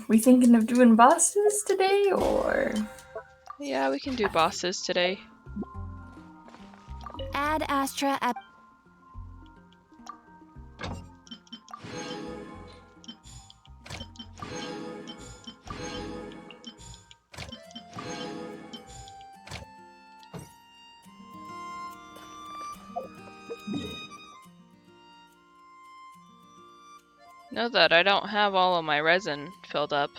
we thinking of doing bosses today, or? Yeah, we can do bosses today. Add Astra at. Know that I don't have all of my resin filled up.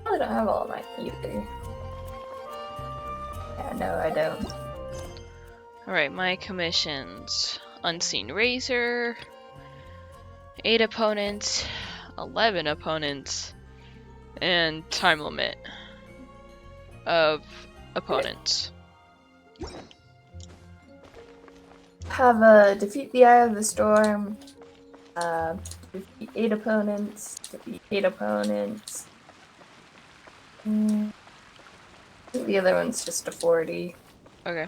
I don't have all of mine either. Yeah, no, I don't. Alright, my commissions. Unseen Razor. 8 opponents. 11 opponents. And time limit of opponents. Have defeat the Eye of the Storm. Defeat 8 opponents. Defeat 8 opponents. I think the other one's just a 40. Okay.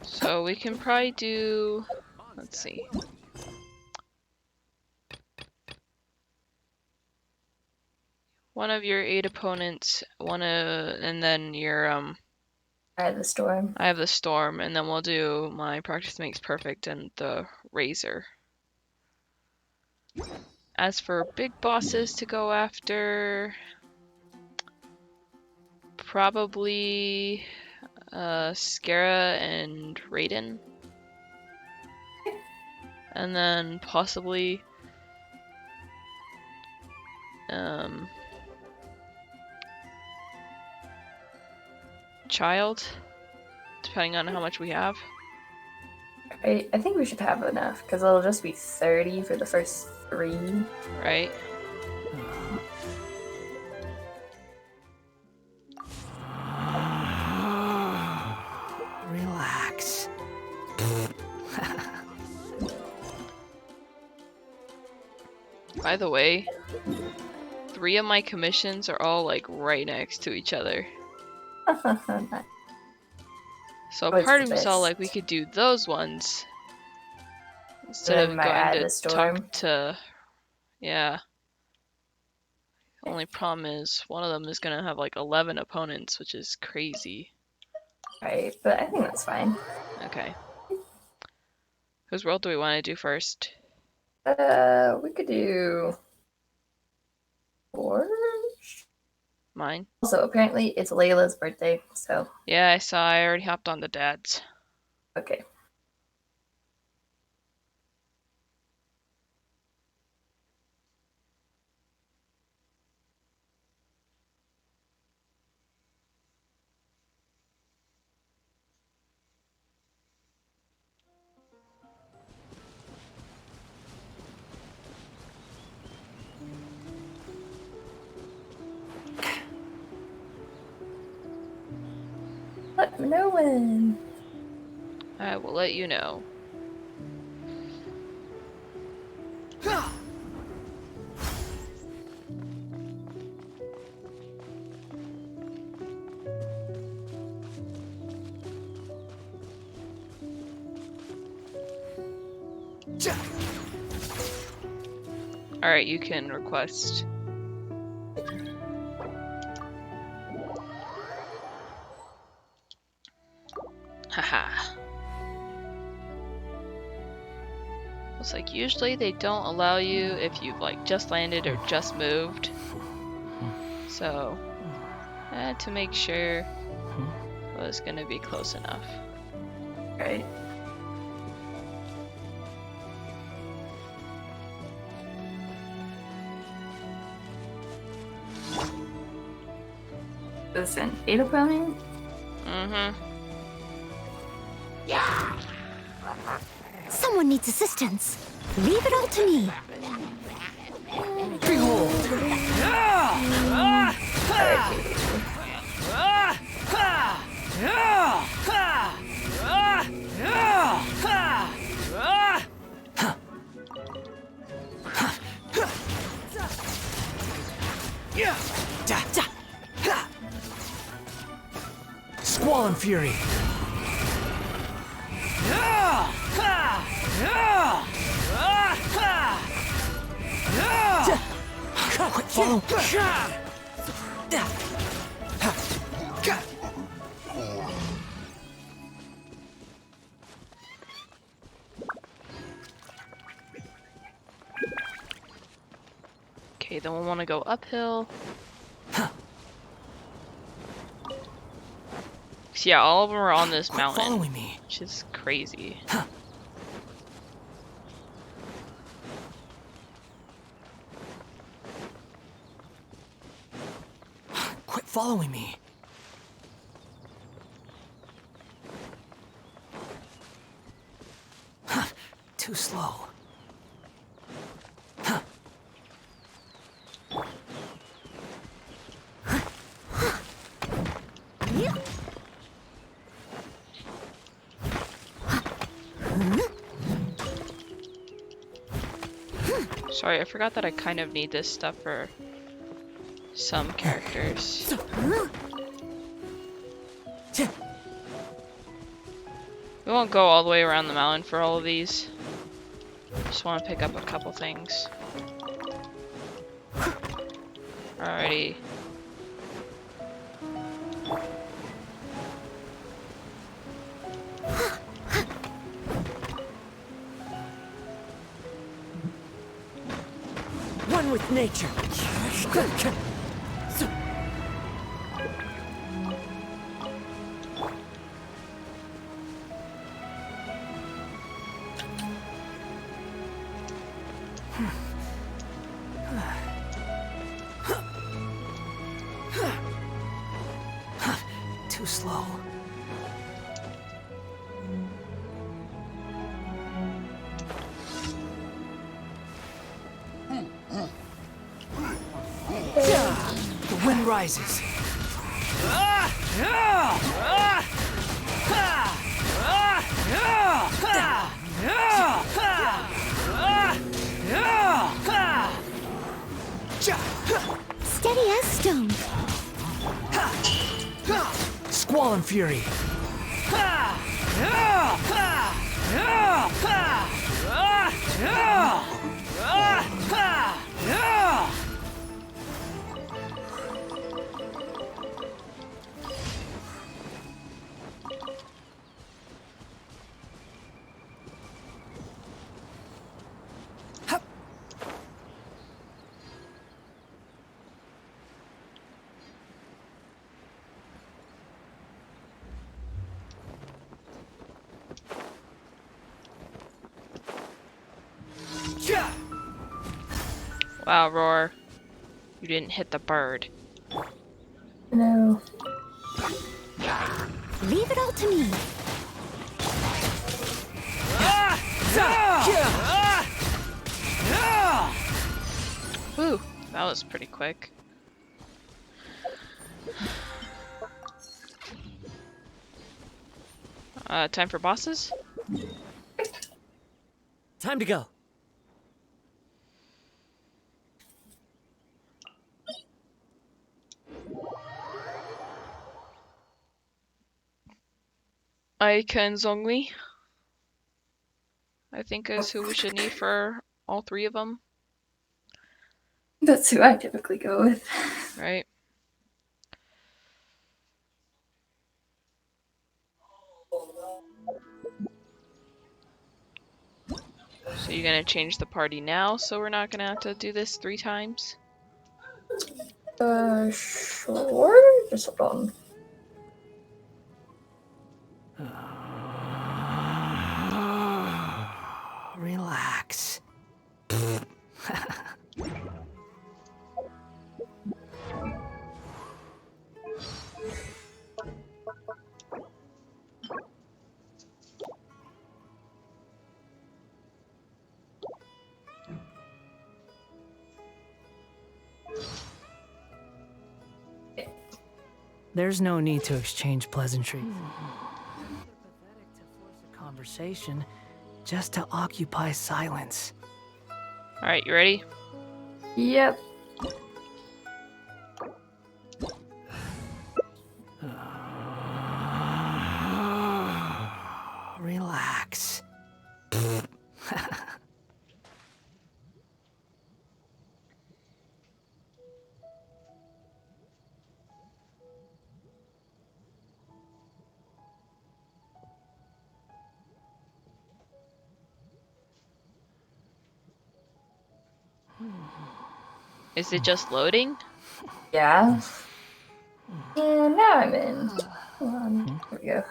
So we can probably do, let's see. One of your 8 opponents, and then your Eye of the Storm. I have the Storm, and then we'll do my Practice Makes Perfect and the Razor. As for big bosses to go after, probably Skara and Raiden. And then possibly Child, depending on how much we have. I think we should have enough, because it'll just be 30 for the first 3. Right? Relax. By the way, 3 of my commissions are all like right next to each other. So What's part of the me saw best? like we could do those ones instead Then of my Eye of going the to Storm. talk to. Yeah. Only problem is one of them is gonna have like 11 opponents, which is crazy. Right, but I think that's fine. Okay. Whose world do we want to do first? We could do 4. Mine? Also, apparently it's Layla's birthday, so Yeah, I saw. I already hopped on the dad's. okay. Let me know when. I will let you know. Alright, you can request. Haha. Looks like usually they don't allow you if you've like just landed or just moved. So, I had to make sure it was gonna be close enough. Right. Is this an 8 opponent? Mm-hmm. Someone needs assistance. Leave it all to me. Squall and Fury. Quick, follow. Okay, then we'll want to go uphill. So yeah, all of them are on this Quit mountain, following me. which is crazy. Quit following me. Too slow. Sorry, I forgot that I kind of need this stuff for some characters. We won't go all the way around the mountain for all of these. Just want to pick up a couple things. Alrighty. One with nature. Too slow. The wind rises. Steady as stone. Squall and fury. Wow, Roar. You didn't hit the bird. No. Leave it all to me. Whew, that was pretty quick. Time for bosses? Time to go. Icon Zongli, I think is who we should need for all three of them, That's who I typically go with. right? So you're gonna change the party now, so we're not gonna have to do this 3 times? Sure. Just hold on. Relax. There's no need to exchange pleasantries. Pathetic to force a conversation just to occupy silence. Alright, you ready? Yep. Relax. Is it just loading? Yeah. And now I'm in. Hold on. Here we go.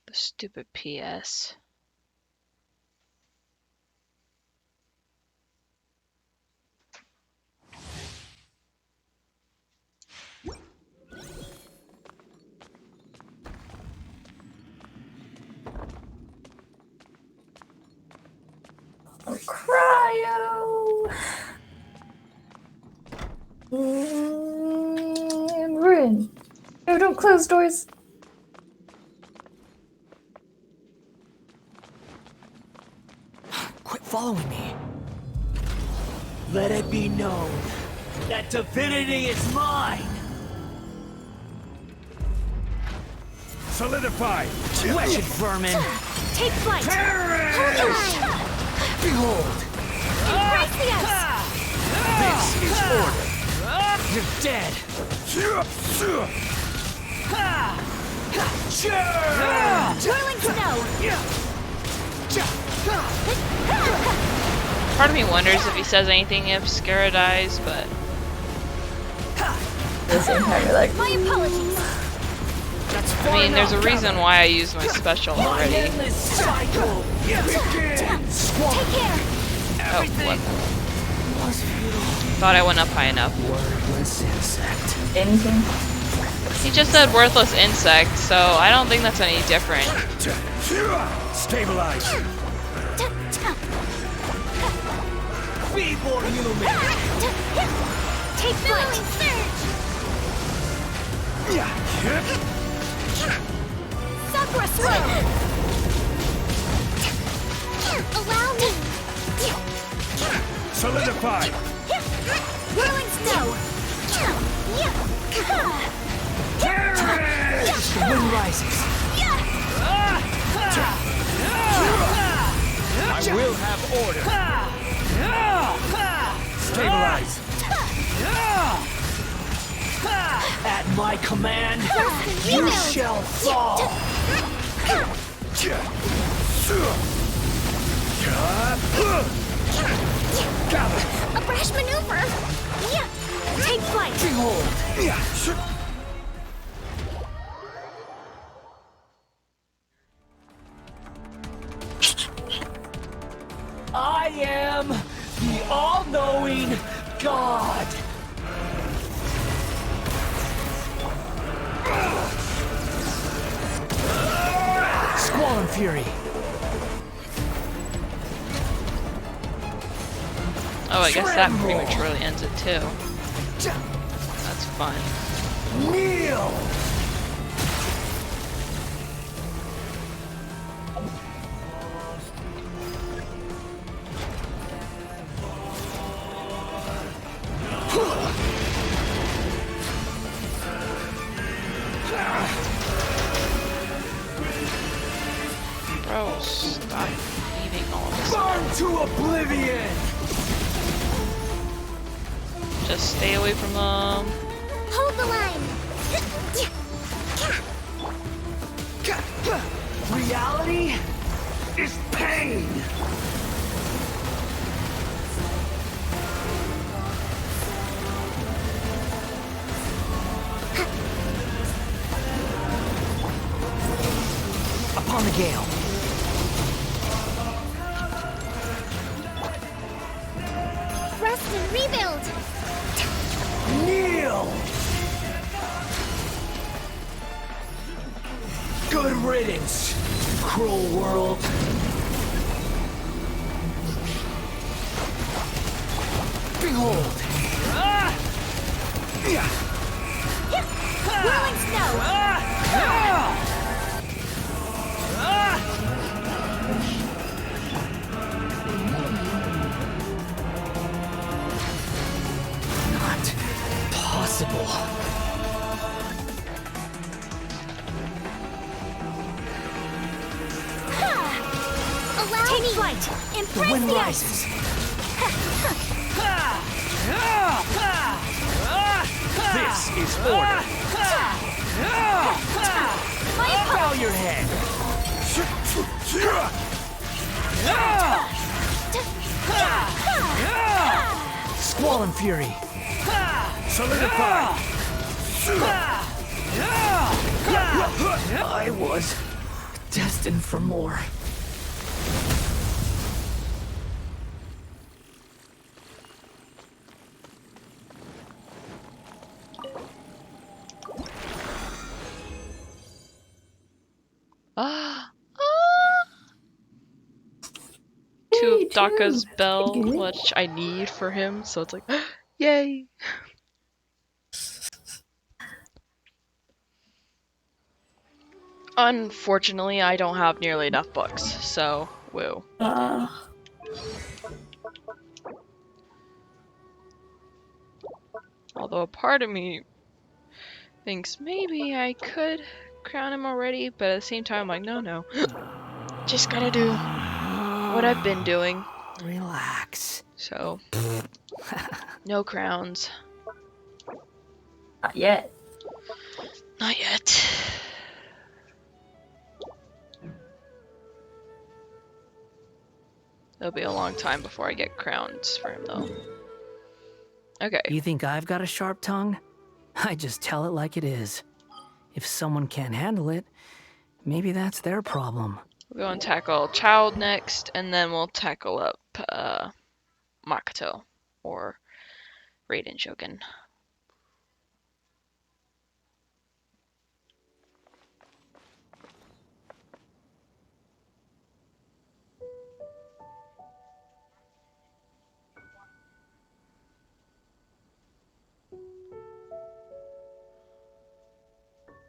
The stupid PS. Oh, cryo. We're in. No, don't close doors. Quit following me. Let it be known that divinity is mine! Solidify! Wretched vermin! Take flight! Hold the line! Behold! Embrace the ice! This is order! You're dead! Whirling snow! Part of me wonders if he says anything if Skara dies, but At the same time, you're like, My apologies! I mean, there's a reason why I use my special already. Endless cycle begins! Take care! Oh, what? Thought I went up high enough. Wordless insect. anything? He just said worthless insect, so I don't think that's any different. Stabilize! Be more human! Take flight! Sakura swirl! Allow me! Solidify! Whirling snow! The wind rises. I will have order! Stabilize! At my command, you shall fall! A brash maneuver! Take flight! Behold! I am the all-knowing God! Squall Fury! Oh, I guess that prematurely ends it too. That's fun. Kneel! Bro, stop leaving all of this. Burn to oblivion! Just stay away from them. Hold the line! Reality is pain! Upon the gale. Rest and rebuild! Kneel! Good riddance, cruel world. Behold! Whirling snow! Not possible. Allow Take flight! The Embrace wind the rises. This is order. My Bow your head. Squall and Fury. Solidify. I was destined for more. Ah. Yay, To Daka's two. bell, Good. which I need for him, so it's like, yay! Unfortunately, I don't have nearly enough books, so woo. Although a part of me thinks maybe I could crown him already, but at the same time, I'm like, no. Just gotta do what I've been doing. Relax. So, no crowns. Not yet. Not yet. It'll be a long time before I get crowns for him, though. Okay. You think I've got a sharp tongue? I just tell it like it is. If someone can't handle it, maybe that's their problem. We'll go and tackle Child next, and then we'll tackle up Makoto, or Raiden Shogun.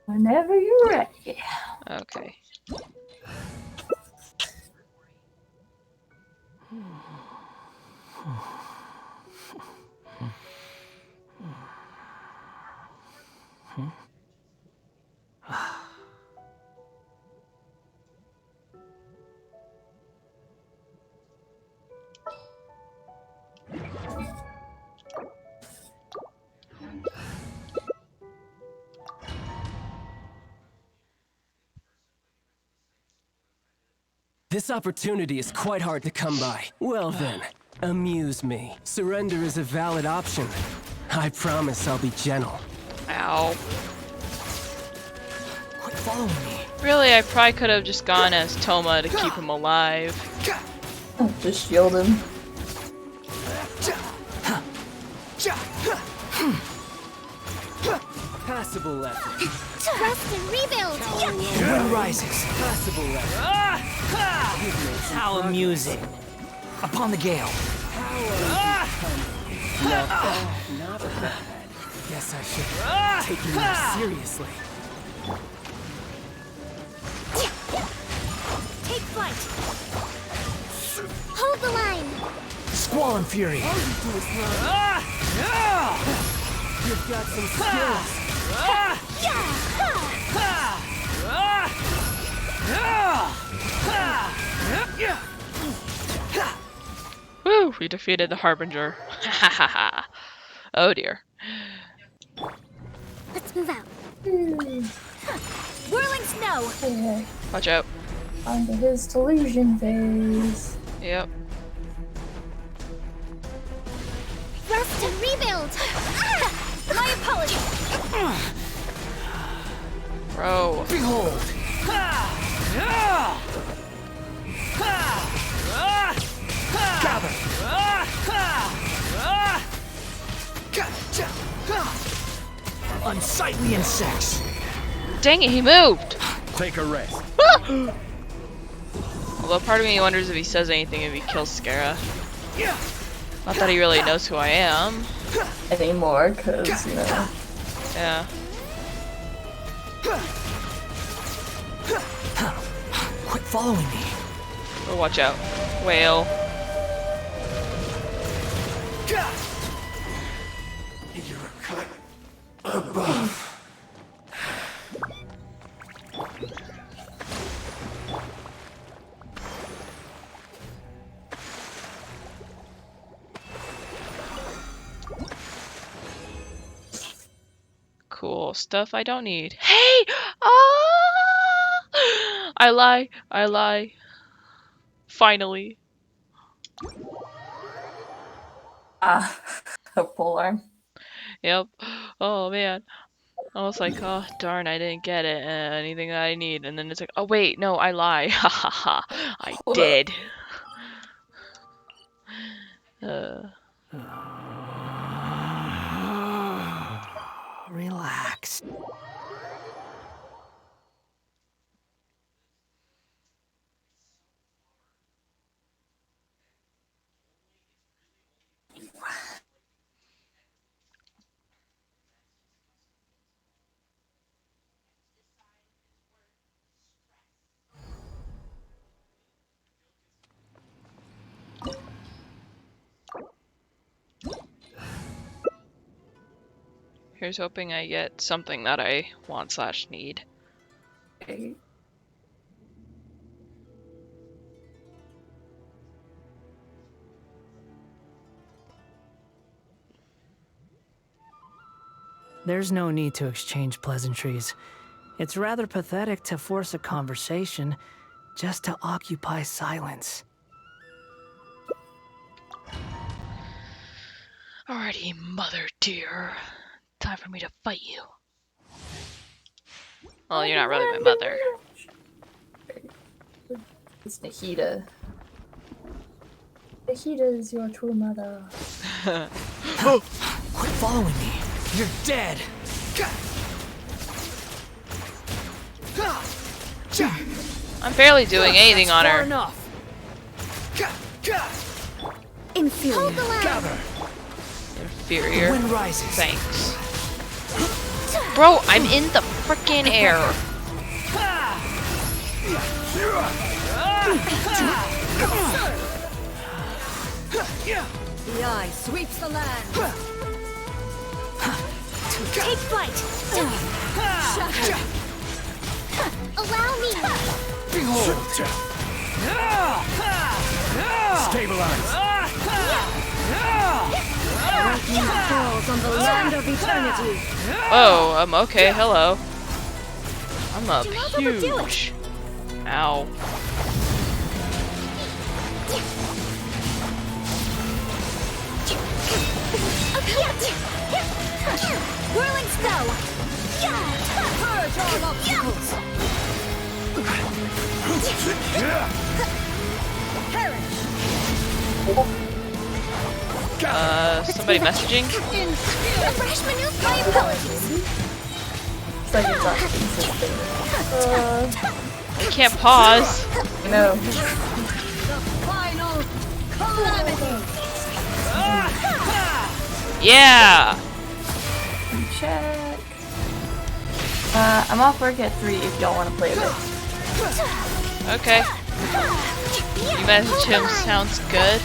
Whenever you're ready. Okay. This opportunity is quite hard to come by. Well then, amuse me. Surrender is a valid option. I promise I'll be gentle. Ow. Quit following me. Really, I probably could have just gone as Toma to keep him alive. Just shield him. Passable effort. Rest and rebuild! The wind rises. Passable effort. How amusing. Upon the gale. Not bad. Guess I should take you more seriously. Take flight! Hold the line! Squall and Fury. You've got some skills. Woo! We defeated the Harbinger. Ha ha ha. Oh dear. Let's move out. Whirling snow! Okay. Watch out. Onto his delusion phase. Yep. Rest and rebuild! My apologies! Bro. Behold. Gather. Unsightly insects. Dang it, he moved! Take a rest. Although part of me wonders if he says anything if he kills Scara. Not that he really knows who I am. Anymore, because, you know. Yeah. Quit following me. Oh, watch out. Whale. You're a cut above. Cool stuff I don't need. Hey! Ah! I lie. I lie. Finally. Ah. A polearm. Yep. Oh man. I was like, oh darn, I didn't get it. Anything that I need, and then it's like, oh wait, no, I lie. Ha ha ha. I did. Relax. Here's hoping I get something that I want / need. Okay. There's no need to exchange pleasantries. It's rather pathetic to force a conversation just to occupy silence. Alrighty, mother dear. Time for me to fight you. Well, you're not really my mother. It's Nahida. Nahida is your true mother. Quit following me. You're dead. I'm barely doing anything on Far her. enough. Inferior. Hold the line. Gather. Inferior. Wind rises. Thanks. Bro, I'm in the frickin' air. The eye sweeps the land. Take flight. Shatter. Allow me. Behold. Stabilize. Lightning falls on the land of eternity. Oh, okay, hello. I'm up Do not overdo it. huge. Ow. Whirling spell. Purge all obstacles. Perish. Somebody messaging? Fresh maneuver. My apologies. It's like it's not consistent. I can't pause. You know. The final calamity. Yeah! Check. I'm off work at 3 if y'all want to play a bit. Okay. You message him sounds good.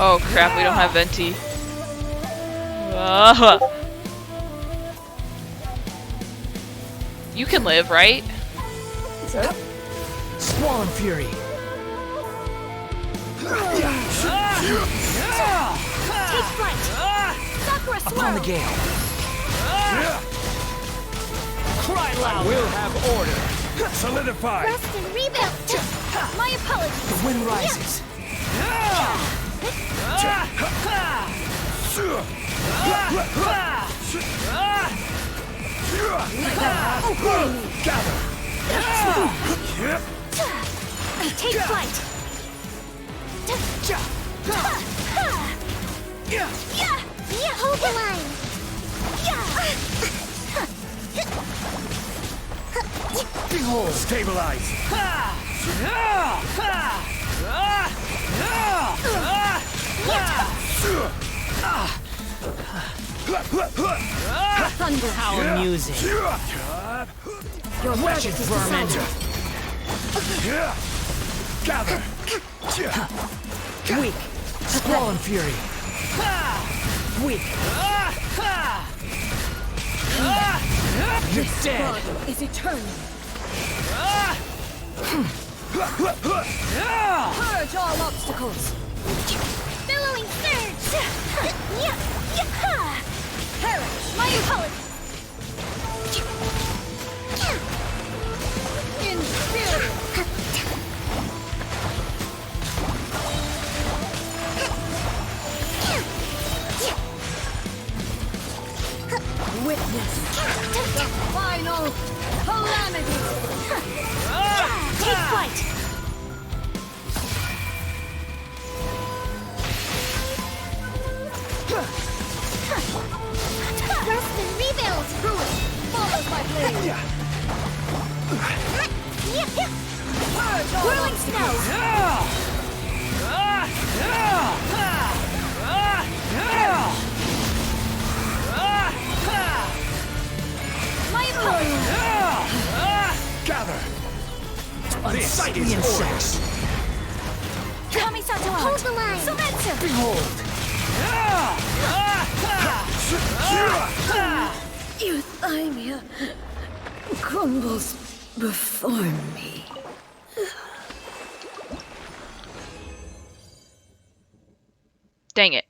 Oh crap, we don't have Venti. You can live, right? So, Swollen Fury. Take flight. Sakura Upon the swirl. gale. Cry loud. We'll have order. Solidify. Rest and rebuild. My apologies. The wind rises. Take flight. Hold the line. Behold. Stabilize. Thunder. How amusing. Your Wretched magic is vermin. decided. Gather. Weak. Swollen Fury. Weak. You're dead. Is eternal. Purge all obstacles. Billowing surge. Perish. Witness the final calamity. Take flight. Rest and rebuild. Ruin follows my blade. Whirling snow. My opponent. Gather! This is orders! Kamisato out. Hold the line. Sumetsu. Behold! Euthymia crumbles before me. Dang it.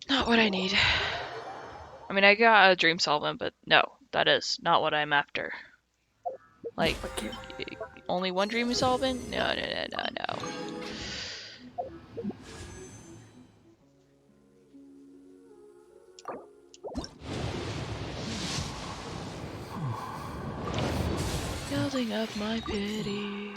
Not what I need. I mean, I got a dream solvent, but no, that is not what I'm after. Like, only one dream solvent? No. Building up my pity.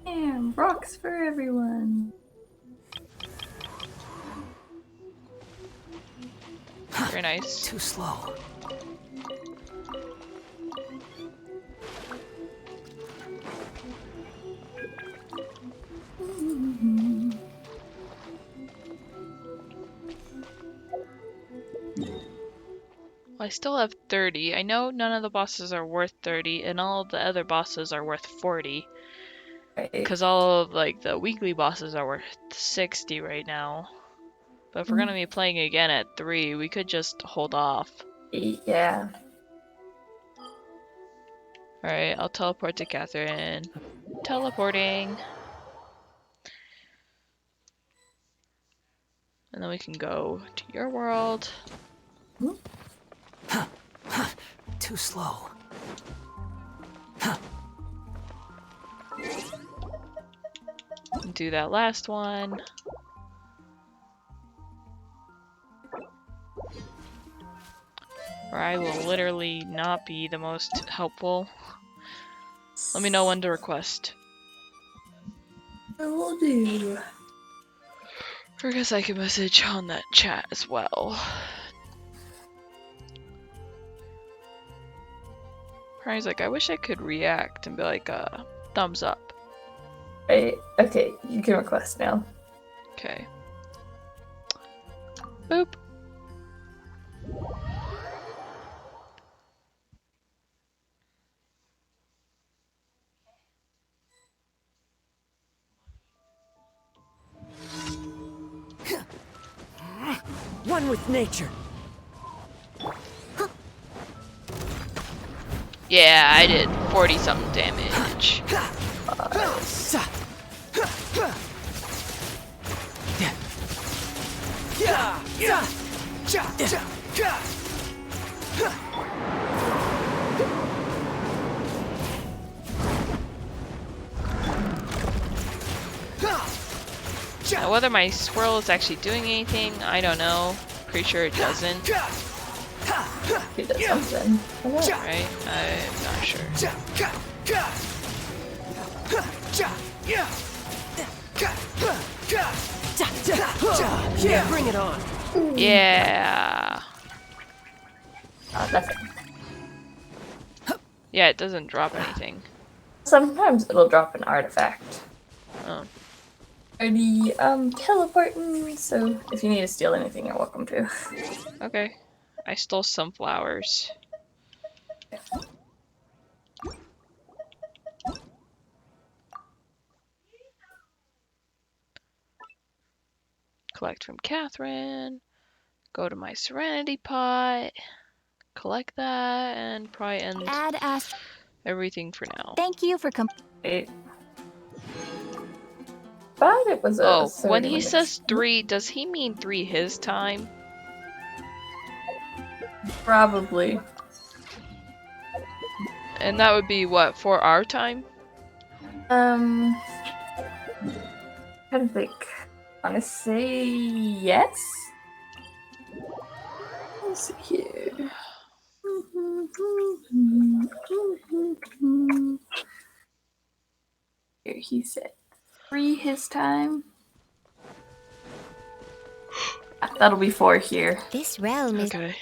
Damn, rocks for everyone. Very nice. Too slow. Well, I still have 30. I know none of the bosses are worth 30, and all of the other bosses are worth 40. Right. Because all of, like, the weekly bosses are worth 60 right now. But if we're gonna be playing again at 3, we could just hold off. Yeah. Alright, I'll teleport to Catherine. Teleporting. And then we can go to your world. Too slow. Do that last one. Or I will literally not be the most helpful. Let me know when to request. I will do. Or I guess I can message on that chat as well. Ryan's like, I wish I could react and be like, thumbs up. Right. Okay, you can request now. Okay. Boop. One with nature. Yeah, I did 40 something damage. Now, whether my swirl is actually doing anything, I don't know. Pretty sure it doesn't. He does something. Right? I'm not sure. Yeah, bring it on. Yeah. Nothing. Yeah, it doesn't drop anything. Sometimes it'll drop an artifact. Oh. Already teleporting, so if you need to steal anything, you're welcome to. Okay. I stole some flowers. Collect from Catherine. Go to my Serenity pot. Collect that, and probably end Add Ast. everything for now. Thank you for Wait. thought it was a Oh, 30 when he minutes. says 3, does he mean 3 his time? Probably. And that would be what, 4 our time? Trying to think. I want to say yes. Let's see here. Here he said 3 his time. That'll be 4 here. This realm is Okay.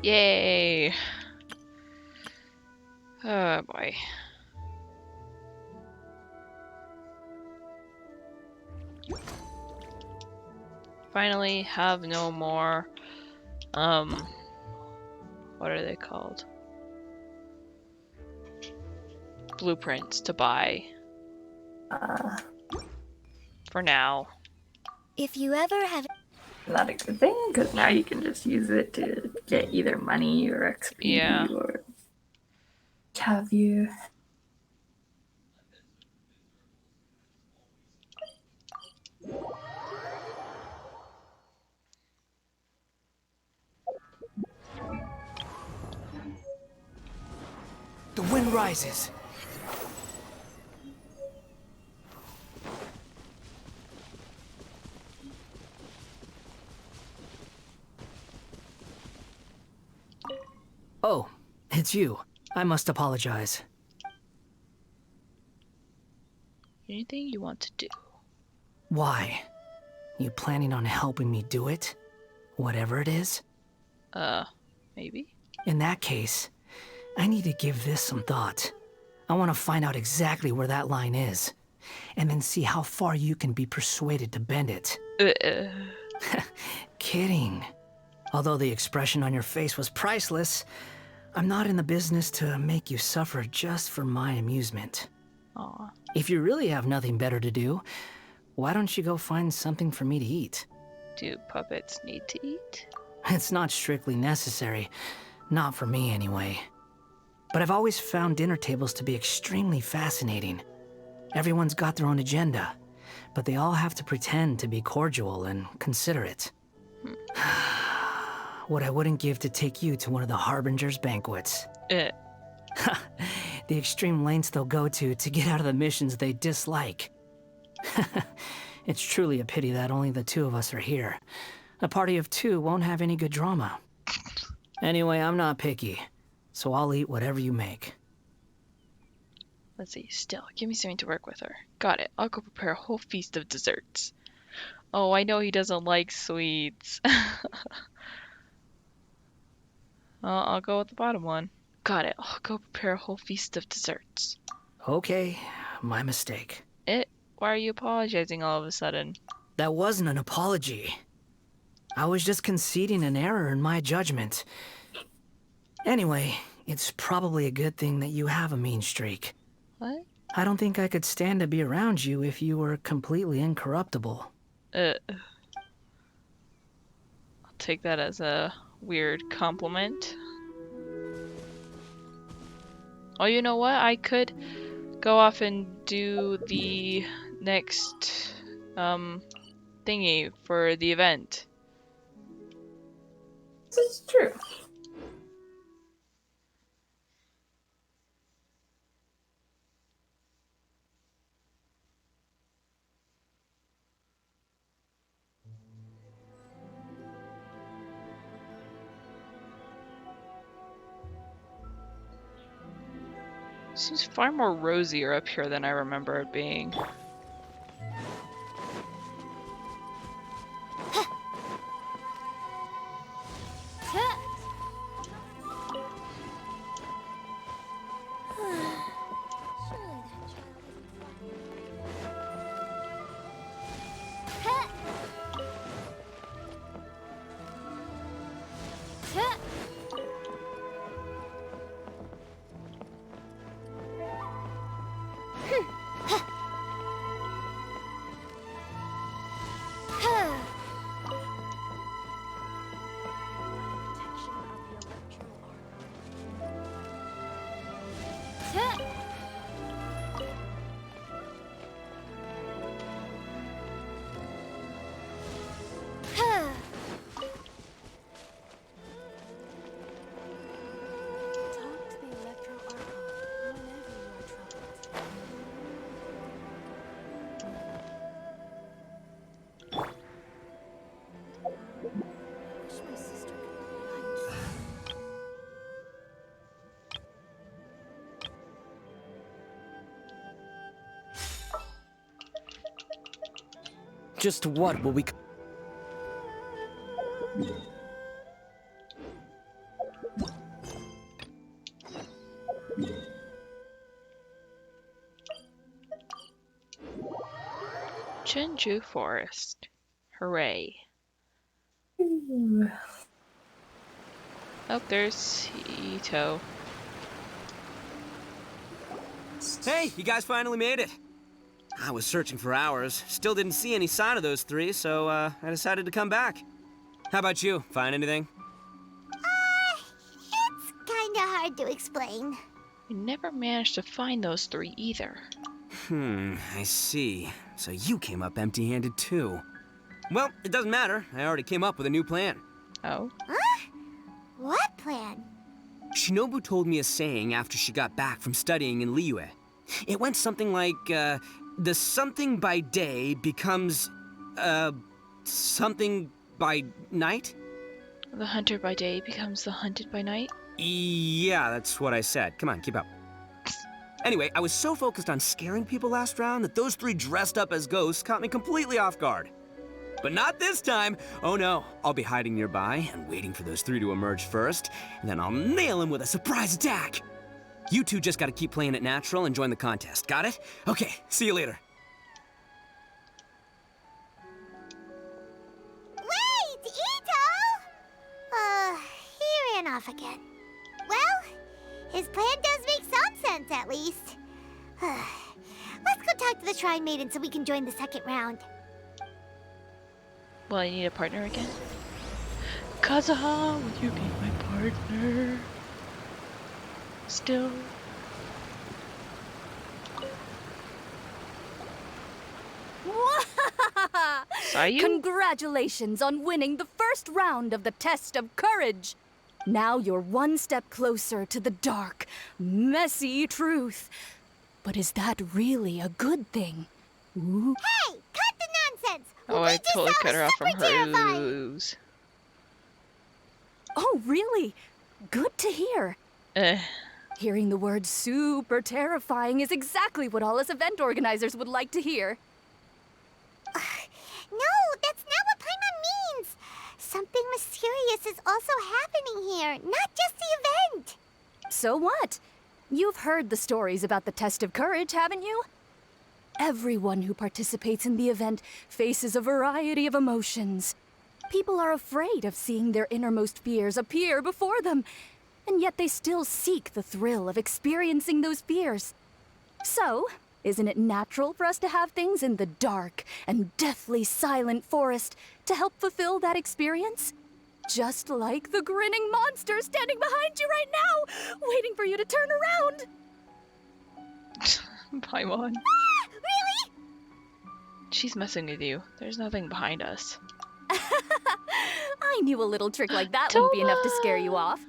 Yay! Oh boy. Finally have no more, what are they called? Blueprints to buy. For now. if you ever have Not a good thing, because now you can just use it to get either money or XP Yeah. or caviar. The wind rises. Oh, it's you. I must apologize. Anything you want to do? Why? You planning on helping me do it? Whatever it is? Maybe? In that case, I need to give this some thought. I want to find out exactly where that line is, and then see how far you can be persuaded to bend it. Kidding. Although the expression on your face was priceless, I'm not in the business to make you suffer just for my amusement. Aw. If you really have nothing better to do, why don't you go find something for me to eat? Do puppets need to eat? It's not strictly necessary. Not for me, anyway. But I've always found dinner tables to be extremely fascinating. Everyone's got their own agenda, but they all have to pretend to be cordial and considerate. What I wouldn't give to take you to one of the Harbinger's banquets. Eh. The extreme lengths they'll go to get out of the missions they dislike. It's truly a pity that only the two of us are here. A party of 2 won't have any good drama. Anyway, I'm not picky, so I'll eat whatever you make. Let's see. Still, give me something to work with her. Got it. I'll go prepare a whole feast of desserts. Oh, I know he doesn't like sweets. I'll go with the bottom one. Got it. I'll go prepare a whole feast of desserts. Okay, my mistake. Why are you apologizing all of a sudden? That wasn't an apology. I was just conceding an error in my judgment. Anyway, it's probably a good thing that you have a mean streak. What? I don't think I could stand to be around you if you were completely incorruptible. I'll take that as a weird compliment. Oh, you know what? I could go off and do the next thingy for the event. This is true. Seems far more rosier up here than I remember it being. Just what will we... Chinju Forest. Hooray. Ooh. Oh, there's Ito. Hey, you guys finally made it. I was searching for hours, still didn't see any sign of those three, so I decided to come back. How about you? Find anything? It's kinda hard to explain. We never managed to find those three either. I see. So you came up empty-handed too. Well, it doesn't matter. I already came up with a new plan. Oh? Huh? What plan? Shinobu told me a saying after she got back from studying in Liyue. It went something like, the something by day becomes, something by night? The hunter by day becomes the hunted by night? Yeah, that's what I said. Come on, keep up. Anyway, I was so focused on scaring people last round that those three dressed up as ghosts caught me completely off guard. But not this time! Oh no, I'll be hiding nearby and waiting for those three to emerge first, and then I'll nail them with a surprise attack! You two just gotta keep playing it natural and join the contest, got it? Okay, see you later. Wait, Ito! He ran off again. Well, his plan does make some sense, at least. Let's go talk to the Shrine Maiden so we can join the second round. Will I need a partner again? Kazuha, will you be my partner? Still? Sayu? Congratulations on winning the first round of the test of courage. Now you're one step closer to the dark, messy truth. But is that really a good thing? Ooh. Hey, cut the nonsense! Oh, We I just totally saw cut her off from super her terrifying. ooze. Oh, really? Good to hear. Hearing the word super terrifying is exactly what all us event organizers would like to hear. No, that's not what Paimon means. Something mysterious is also happening here, not just the event. So what? You've heard the stories about the test of courage, haven't you? Everyone who participates in the event faces a variety of emotions. People are afraid of seeing their innermost fears appear before them, and yet they still seek the thrill of experiencing those fears. So, isn't it natural for us to have things in the dark and deathly silent forest to help fulfill that experience? Just like the grinning monster standing behind you right now, waiting for you to turn around. Paimon. Really? She's messing with you. There's nothing behind us. I knew a little trick like that wouldn't be enough to scare you off.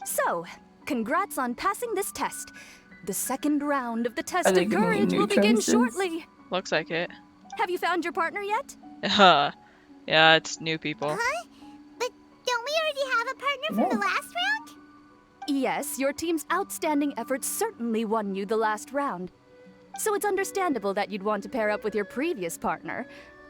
So, congrats on passing this test. The second round of the test Are they of giving you courage new will begin choices? shortly. Looks like it. Have you found your partner yet? Yeah, it's new people. Huh? But don't we already have a partner from the last round? Yes, your team's outstanding efforts certainly won you the last round. So it's understandable that you'd want to pair up with your previous partner.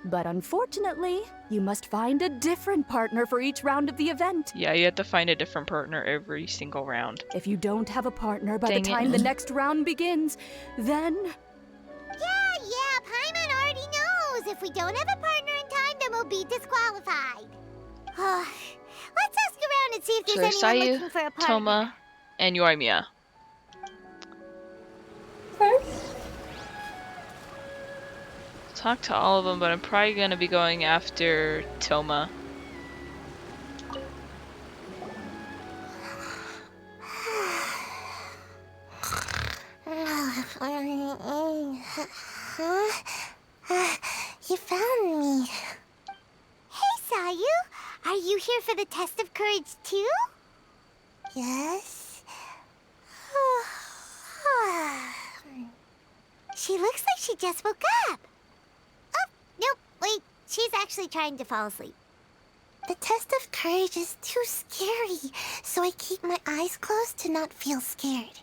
But unfortunately, you must find a different partner for each round of the event. Yeah, you have to find a different partner every single round. If you don't have a partner by Dang the it. time the next round begins, then... Yeah, Paimon already knows. If we don't have a partner in time, then we'll be disqualified. Let's ask around and see if So there's there's anyone Sayu, looking for a partner. Toma, and Yoimiya. Okay. Talk to all of them, but I'm probably gonna be going after Toma. You found me. Hey, Sayu. Are you here for the test of courage, too? Yes. She looks like she just woke up. Oh, nope, wait. She's actually trying to fall asleep. The test of courage is too scary, so I keep my eyes closed to not feel scared.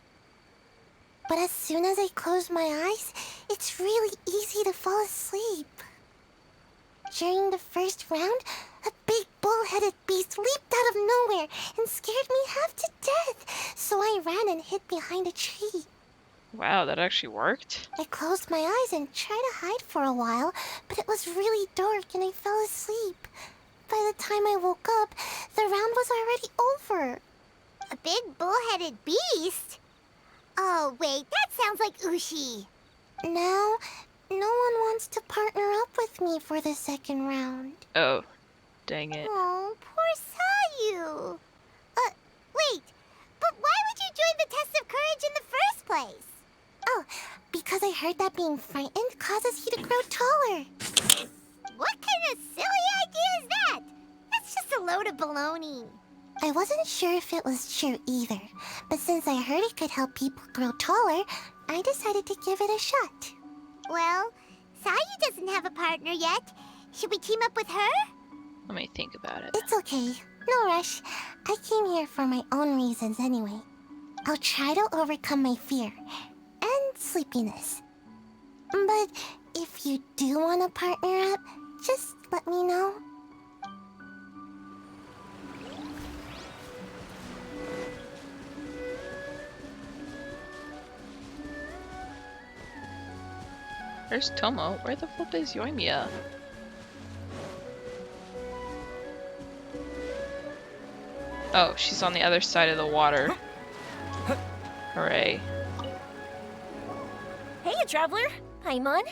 But as soon as I close my eyes, it's really easy to fall asleep. During the first round, a big bull-headed beast leaped out of nowhere and scared me half to death, so I ran and hid behind a tree. Wow, that actually worked? I closed my eyes and tried to hide for a while, but it was really dark and I fell asleep. By the time I woke up, the round was already over. A big bull-headed beast? Oh, wait, that sounds like Ushi. Now, no one wants to partner up with me for the second round. Oh, dang it. Oh, poor Sayu. Wait, but why would you join the test of courage in the first place? Oh, because I heard that being frightened causes you to grow taller. What kind of silly idea is that? That's just a load of baloney. I wasn't sure if it was true either, but since I heard it could help people grow taller, I decided to give it a shot. Well, Sayu doesn't have a partner yet. Should we team up with her? Let me think about it. It's okay. No rush. I came here for my own reasons anyway. I'll try to overcome my fear and sleepiness. But if you do want to partner up, just let me know. Where's Tomo? Where the flip is Yoimiya? Oh, she's on the other side of the water. Hooray. Hey, traveler! Paimon.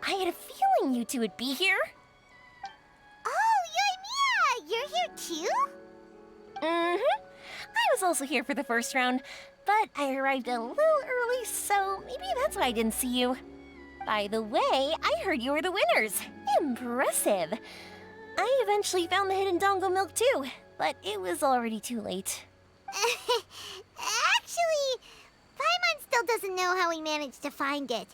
I had a feeling you two would be here. Oh, Yoimiya! You're here too? Mm-hmm. I was also here for the first round, but I arrived a little early, so maybe that's why I didn't see you. By the way, I heard you were the winners. Impressive. I eventually found the hidden Dongo milk too, but it was already too late. Actually, Paimon still doesn't know how we managed to find it.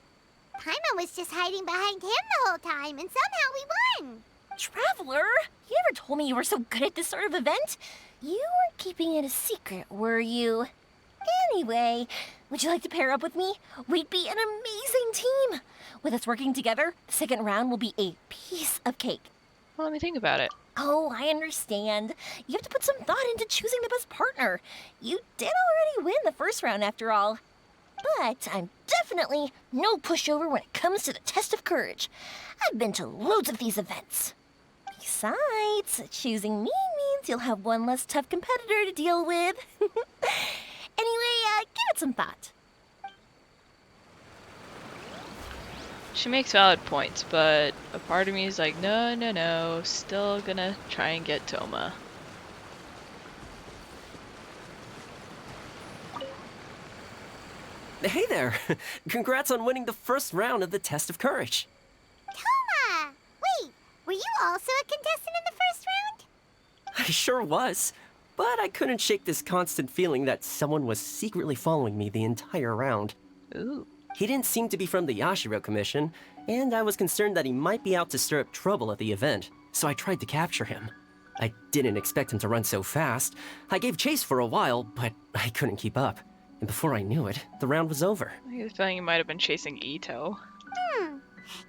Paimon was just hiding behind him the whole time, and somehow we won. Traveler, you never told me you were so good at this sort of event. You weren't keeping it a secret, were you? Anyway, would you like to pair up with me? We'd be an amazing team. With us working together, the second round will be a piece of cake. Well, let me think about it. Oh, I understand. You have to put some thought into choosing the best partner. You did already win the first round after all. But I'm definitely no pushover when it comes to the test of courage. I've been to loads of these events. Besides, choosing me means you'll have one less tough competitor to deal with. Anyway, give it some thought. She makes valid points, but a part of me is like, no, still gonna try and get Toma. Hey there! Congrats on winning the first round of the test of courage. Toma! Wait, were you also a contestant in the first round? I sure was, but I couldn't shake this constant feeling that someone was secretly following me the entire round. Ooh. He didn't seem to be from the Yashiro Commission, and I was concerned that he might be out to stir up trouble at the event, so I tried to capture him. I didn't expect him to run so fast. I gave chase for a while, but I couldn't keep up. And before I knew it, the round was over. I get the feeling you might have been chasing Ito. Is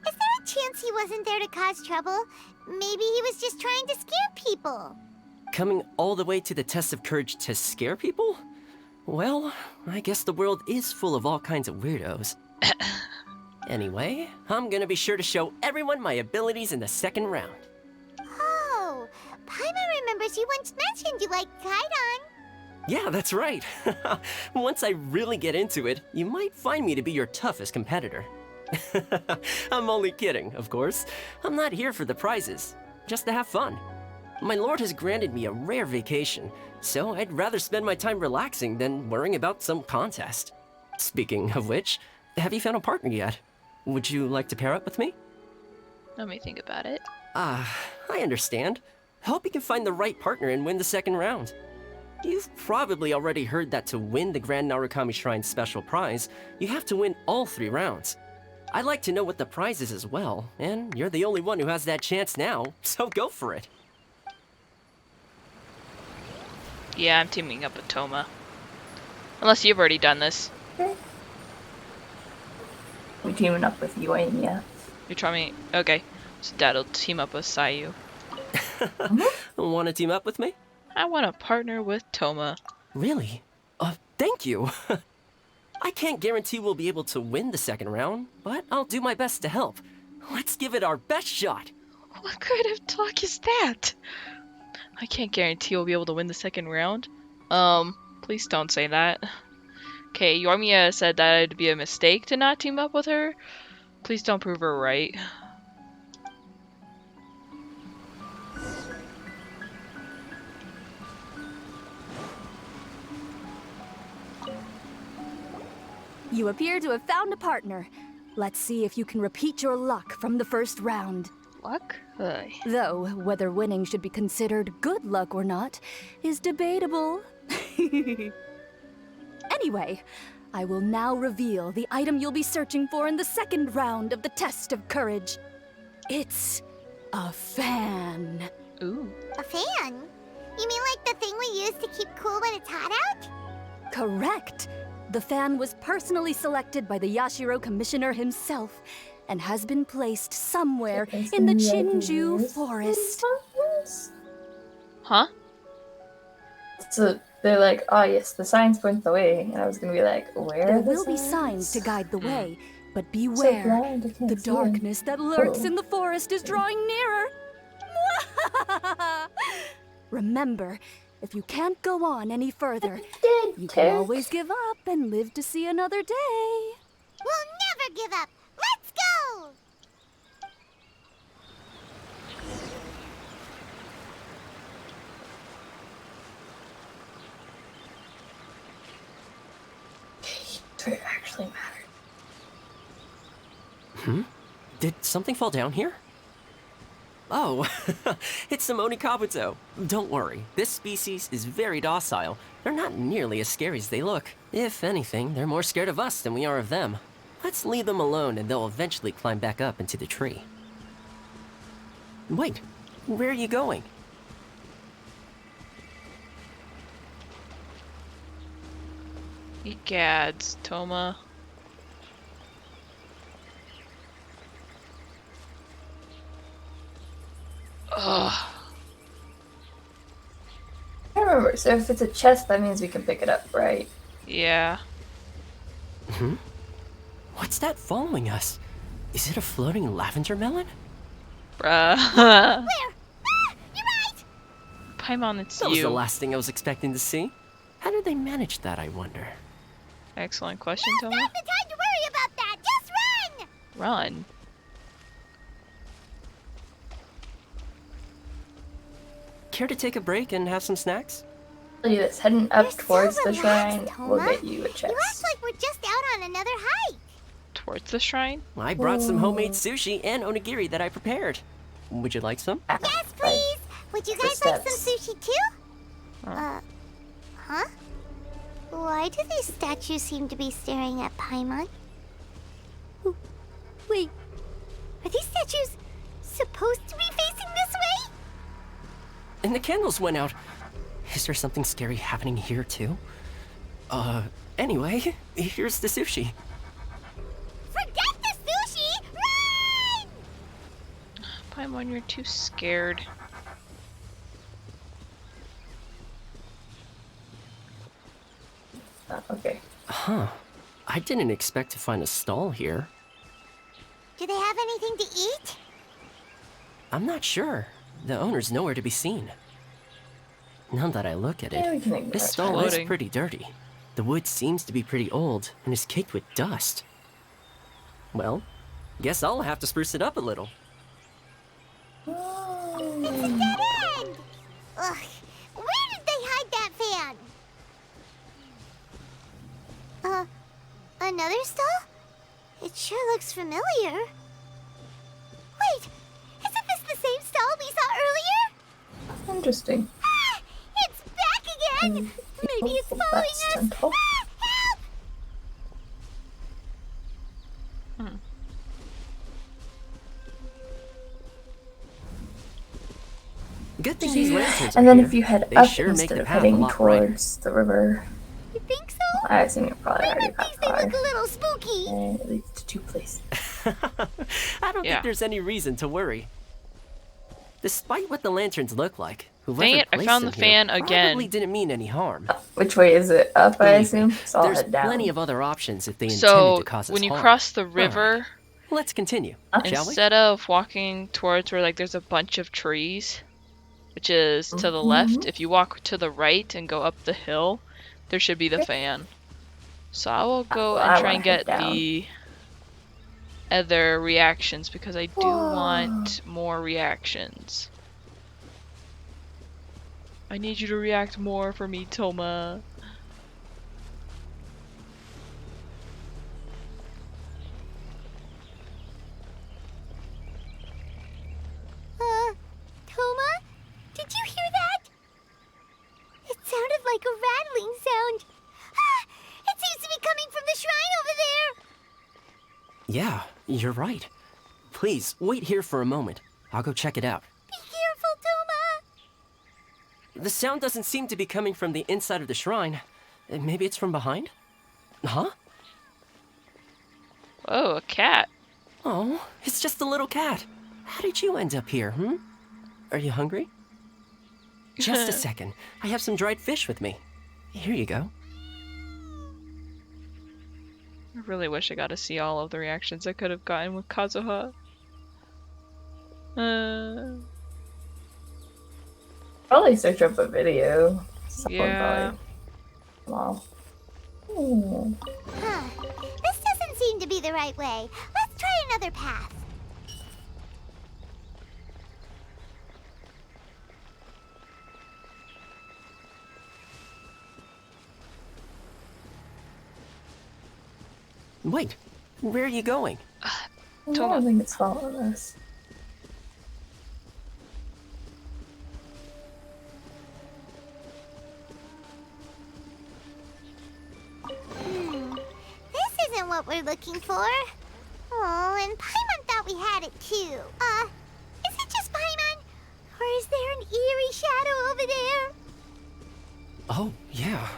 there a chance he wasn't there to cause trouble? Maybe he was just trying to scare people. Coming all the way to the test of courage to scare people? Well, I guess the world is full of all kinds of weirdos. Anyway, I'm gonna be sure to show everyone my abilities in the second round. Oh, Paimon remembers you once mentioned you liked Kaidon. Yeah, that's right. Once I really get into it, you might find me to be your toughest competitor. I'm only kidding, of course. I'm not here for the prizes, just to have fun. My lord has granted me a rare vacation, so I'd rather spend my time relaxing than worrying about some contest. Speaking of which, have you found a partner yet? Would you like to pair up with me? Let me think about it. I understand. Hope you can find the right partner and win the second round. You've probably already heard that to win the Grand Narukami Shrine's special prize, you have to win all 3 rounds. I'd like to know what the prize is as well, and you're the only one who has that chance now, so go for it. Yeah, I'm teaming up with Toma. Unless you've already done this. We teaming up with Yuen, yeah. You're trying me. Okay. So Dad'll team up with Sayu. Want to team up with me? I want to partner with Toma. Really? Thank you. I can't guarantee we'll be able to win the second round, but I'll do my best to help. Let's give it our best shot. What kind of talk is that? I can't guarantee we'll be able to win the second round. Please don't say that. Okay, Yormia said that it'd be a mistake to not team up with her. Please don't prove her right. You appear to have found a partner. Let's see if you can repeat your luck from the first round. Luck? Ugh. Though, whether winning should be considered good luck or not is debatable. Anyway, I will now reveal the item you'll be searching for in the second round of the test of courage. It's a fan. Ooh. A fan? You mean like the thing we use to keep cool when it's hot out? Correct. The fan was personally selected by the Yashiro Commissioner himself and has been placed somewhere in the Chinju forest. Huh? So they're like, oh yes, the signs point the way, and I was gonna be like, where There are the will be signs to guide the way, but So beware. blind, I can't The see 'em. darkness that lurks Oh. in the forest is drawing nearer. Remember, if you can't go on any further, you can always give up and live to see another day. We'll never give up. Let's go! Do it actually matter? Did something fall down here? Oh, it's Simone Kabuto. Don't worry, this species is very docile. They're not nearly as scary as they look. If anything, they're more scared of us than we are of them. Let's leave them alone and they'll eventually climb back up into the tree. Wait, where are you going? Egads, Toma. Ugh. I don't remember. So if it's a chest, that means we can pick it up, right? Yeah. What's that following us? Is it a floating lavender melon? Bruh. Where? Ah! You're right! Paimon, it's That was the you. last thing I was expecting to see. How did they manage that, I wonder? Excellent question, Toma. Now's the time to worry about that! Just run! Run. Care to take a break and have some snacks? Tell you this, heading up You're so towards the relaxed, shrine will Toma. get you a chest. You act like we're just out on another hike. Towards the shrine? I brought some homemade sushi and onigiri that I prepared. Would you like some? Yes, please! Would you guys like some sushi too? Huh? Why do these statues seem to be staring at Paimon? Wait, are these statues supposed to be facing this way? and the candles went out. Is there something scary happening here too? Anyway, here's the sushi. Forget the sushi! Run! Paimon, you're too scared. Okay. Huh. I didn't expect to find a stall here. Do they have anything to eat? I'm not sure. The owner's nowhere to be seen. Now that I look at Yeah, we it, can ignore this it. stall is Floating. pretty dirty. The wood seems to be pretty old and is caked with dust. Well, guess I'll have to spruce it up a little. It's a dead end! Ugh, where did they hide that fan? Another stall? It sure looks familiar. Wait, isn't this the same stall we saw earlier? Interesting. Ah, it's back again! Maybe it's Oh, following that's us! gentle. Ah, help! Good thing these lanterns And are then here. if you head They up sure make instead the of path a heading lot brighter. towards the river, You think so? I assume you probably already At got least they look far. a little spooky. And it leads to two places. I don't Yeah. think there's any reason to worry. Despite what the lanterns look like, whoever Dang it, I placed found them the here fan again. probably didn't mean any harm. Which way is it? Up, I Believe me, assume? So I'll there's head down. plenty of other options if they intended So, to cause us when you harm. cross the Alright, river, let's continue, shall we? instead of walking towards where like there's a bunch of trees, which is to the left, if you walk to the right and go up the hill, there should be the fan. So I will go Well, and I try wanna and head get down. the other reactions because I do want more reactions. I need you to react more for me, Toma. Toma? Did you hear that? It sounded like a rattling sound. Ah, it seems to be coming from the shrine over there. Yeah, you're right. Please, wait here for a moment. I'll go check it out. Be careful, Toma. The sound doesn't seem to be coming from the inside of the shrine. Maybe it's from behind? Huh? Oh, a cat. Oh, it's just a little cat. How did you end up here, hmm? Are you hungry? Just a second. I have some dried fish with me. Here you go. I really wish I got to see all of the reactions I could have gotten with Kazuha. Probably search up a video. Someone Yeah. probably. Wow. Ooh. Huh. This doesn't seem to be the right way. Let's try another path. Wait, where are you going? I Toma. don't think it's following us. This isn't what we're looking for. Oh, and Paimon thought we had it too. Is it just Paimon? Or is there an eerie shadow over there? Oh, yeah.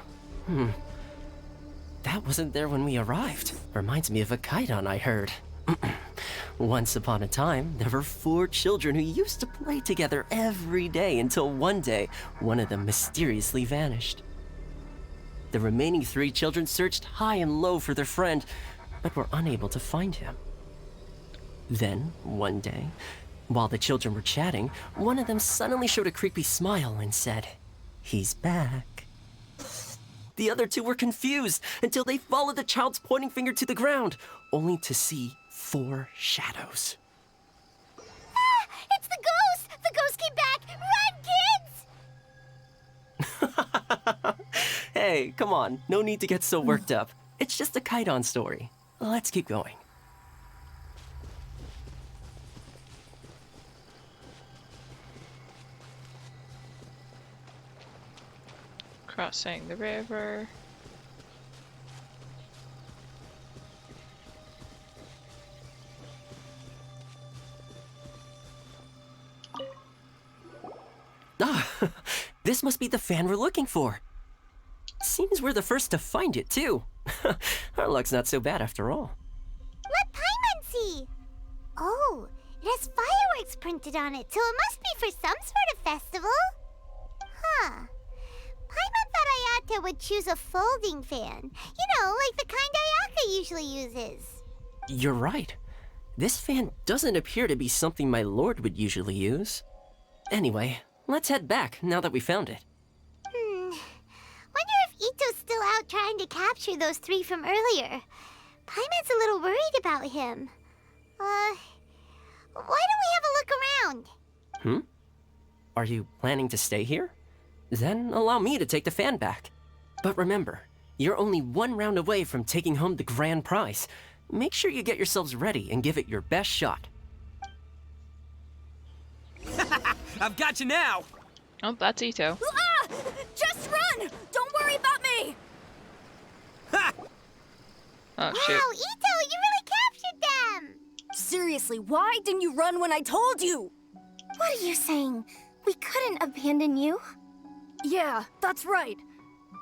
That wasn't there when we arrived. Reminds me of a kaidan I heard. Once upon a time, there were 4 children who used to play together every day until one day, one of them mysteriously vanished. The remaining 3 children searched high and low for their friend, but were unable to find him. Then, one day, while the children were chatting, one of them suddenly showed a creepy smile and said, "He's back." The other 2 were confused until they followed the child's pointing finger to the ground, only to see 4 shadows. Ah, it's the ghost! The ghost came back! Run, kids! Hey, come on, no need to get so worked up. It's just a kaidan story. Let's keep going. Crossing the river. Ah, This must be the fan we're looking for. Seems we're the first to find it, too. Our luck's not so bad after all. Let Paimon see! Oh, it has fireworks printed on it, so it must be for some sort of festival. Huh. Paimon thought Ayata would choose a folding fan. You know, like the kind Ayaka usually uses. You're right. This fan doesn't appear to be something my lord would usually use. Anyway, let's head back now that we found it. Wonder if Ito's still out trying to capture those 3 from earlier. Paimon's a little worried about him. Why don't we have a look around? Are you planning to stay here? Then allow me to take the fan back. But remember, you're only 1 round away from taking home the grand prize. Make sure you get yourselves ready and give it your best shot. I've got you now! Oh, that's Ito. Ah! Just run! Don't worry about me! Ha! Oh, shoot. Wow, Ito, you really captured them! Seriously, why didn't you run when I told you? What are you saying? We couldn't abandon you? Yeah, that's right.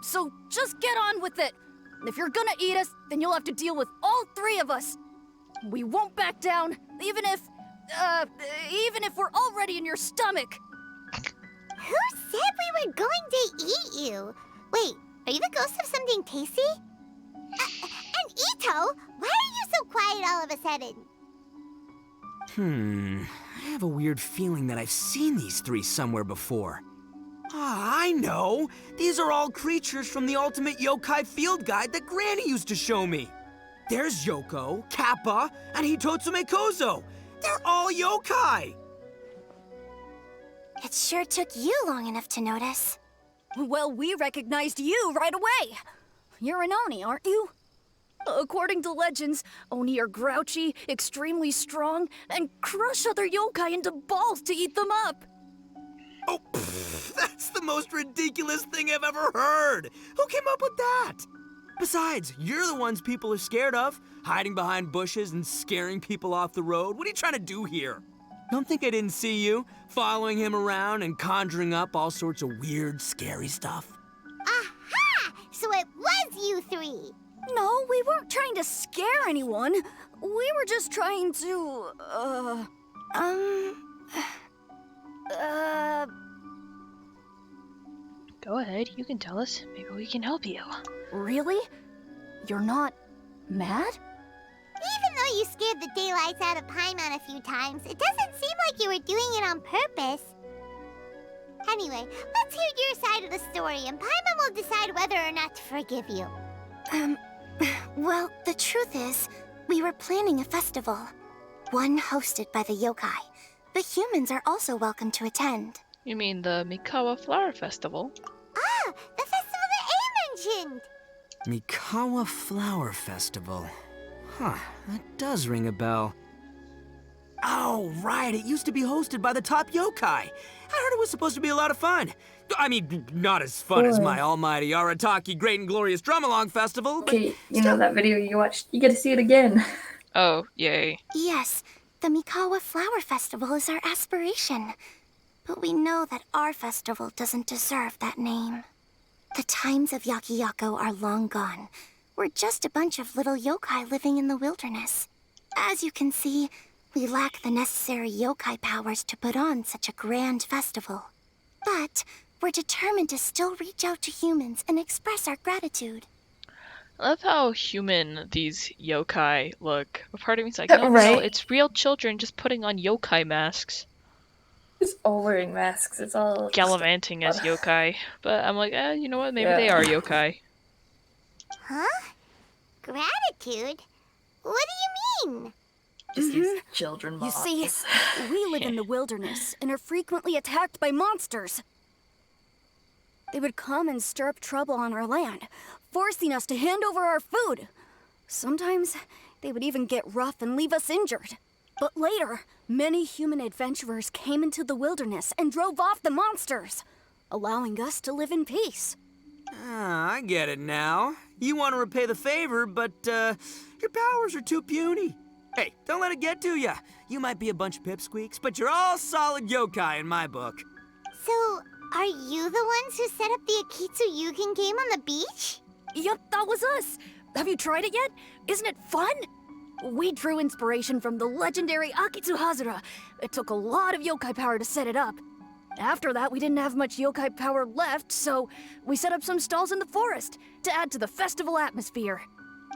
So just get on with it. If you're gonna eat us, then you'll have to deal with all 3 of us. We won't back down, even if we're already in your stomach. Who said we were going to eat you? Wait, are you the ghost of something tasty? And Ito, why are you so quiet all of a sudden? I have a weird feeling that I've seen these 3 somewhere before. Ah, I know! These are all creatures from the Ultimate Yokai Field Guide that Granny used to show me. There's Yoko, Kappa, and Hitotsume Kozo. They're all yokai! It sure took you long enough to notice. Well, we recognized you right away. You're an Oni, aren't you? According to legends, Oni are grouchy, extremely strong, and crush other yokai into balls to eat them up. Oh, that's the most ridiculous thing I've ever heard! Who came up with that? Besides, you're the ones people are scared of, hiding behind bushes and scaring people off the road. What are you trying to do here? Don't think I didn't see you, following him around and conjuring up all sorts of weird, scary stuff. Aha! So it was you 3! No, we weren't trying to scare anyone. We were just trying to, Go ahead, you can tell us. Maybe we can help you. Really? You're not mad? Even though you scared the daylights out of Paimon a few times, it doesn't seem like you were doing it on purpose. Anyway, let's hear your side of the story, and Paimon will decide whether or not to forgive you. Well, the truth is, we were planning a festival. One hosted by the yokai. The humans are also welcome to attend. You mean the Mikawa Flower Festival? Ah, the festival that A mentioned! Mikawa Flower Festival. Huh, that does ring a bell. Oh, right, it used to be hosted by the top yokai. I heard it was supposed to be a lot of fun. I mean, not as fun as my almighty Arataki Great and Glorious Drum-Along Festival, but Okay, you know that video you watched? You get to see it again. Oh, yay. Yes, the Mikawa Flower Festival is our aspiration. But we know that our festival doesn't deserve that name. The times of Yakiyako are long gone. We're just a bunch of little yokai living in the wilderness. As you can see, we lack the necessary yokai powers to put on such a grand festival. But we're determined to still reach out to humans and express our gratitude. I love how human these yokai look. But part of me's like, no, Right? no, it's real children just putting on yokai masks. It's all wearing masks. It's all Gallivanting as yokai. But I'm like, you know what? Maybe Yeah. they are yokai. Huh? Gratitude? What do you mean? just these children You mobs. see, we live in the wilderness and are frequently attacked by monsters. They would come and stir up trouble on our land, forcing us to hand over our food. Sometimes they would even get rough and leave us injured. But later, many human adventurers came into the wilderness and drove off the monsters, allowing us to live in peace. Ah, I get it now. You want to repay the favor, but your powers are too puny. Hey, don't let it get to ya. You might be a bunch of pipsqueaks, but you're all solid yokai in my book. So, Are you the ones who set up the Akitsu Yugen game on the beach? Yup, that was us. Have you tried it yet? Isn't it fun? We drew inspiration from the legendary Akitsu Hazara. It took a lot of yokai power to set it up. After that, we didn't have much yokai power left, so we set up some stalls in the forest to add to the festival atmosphere.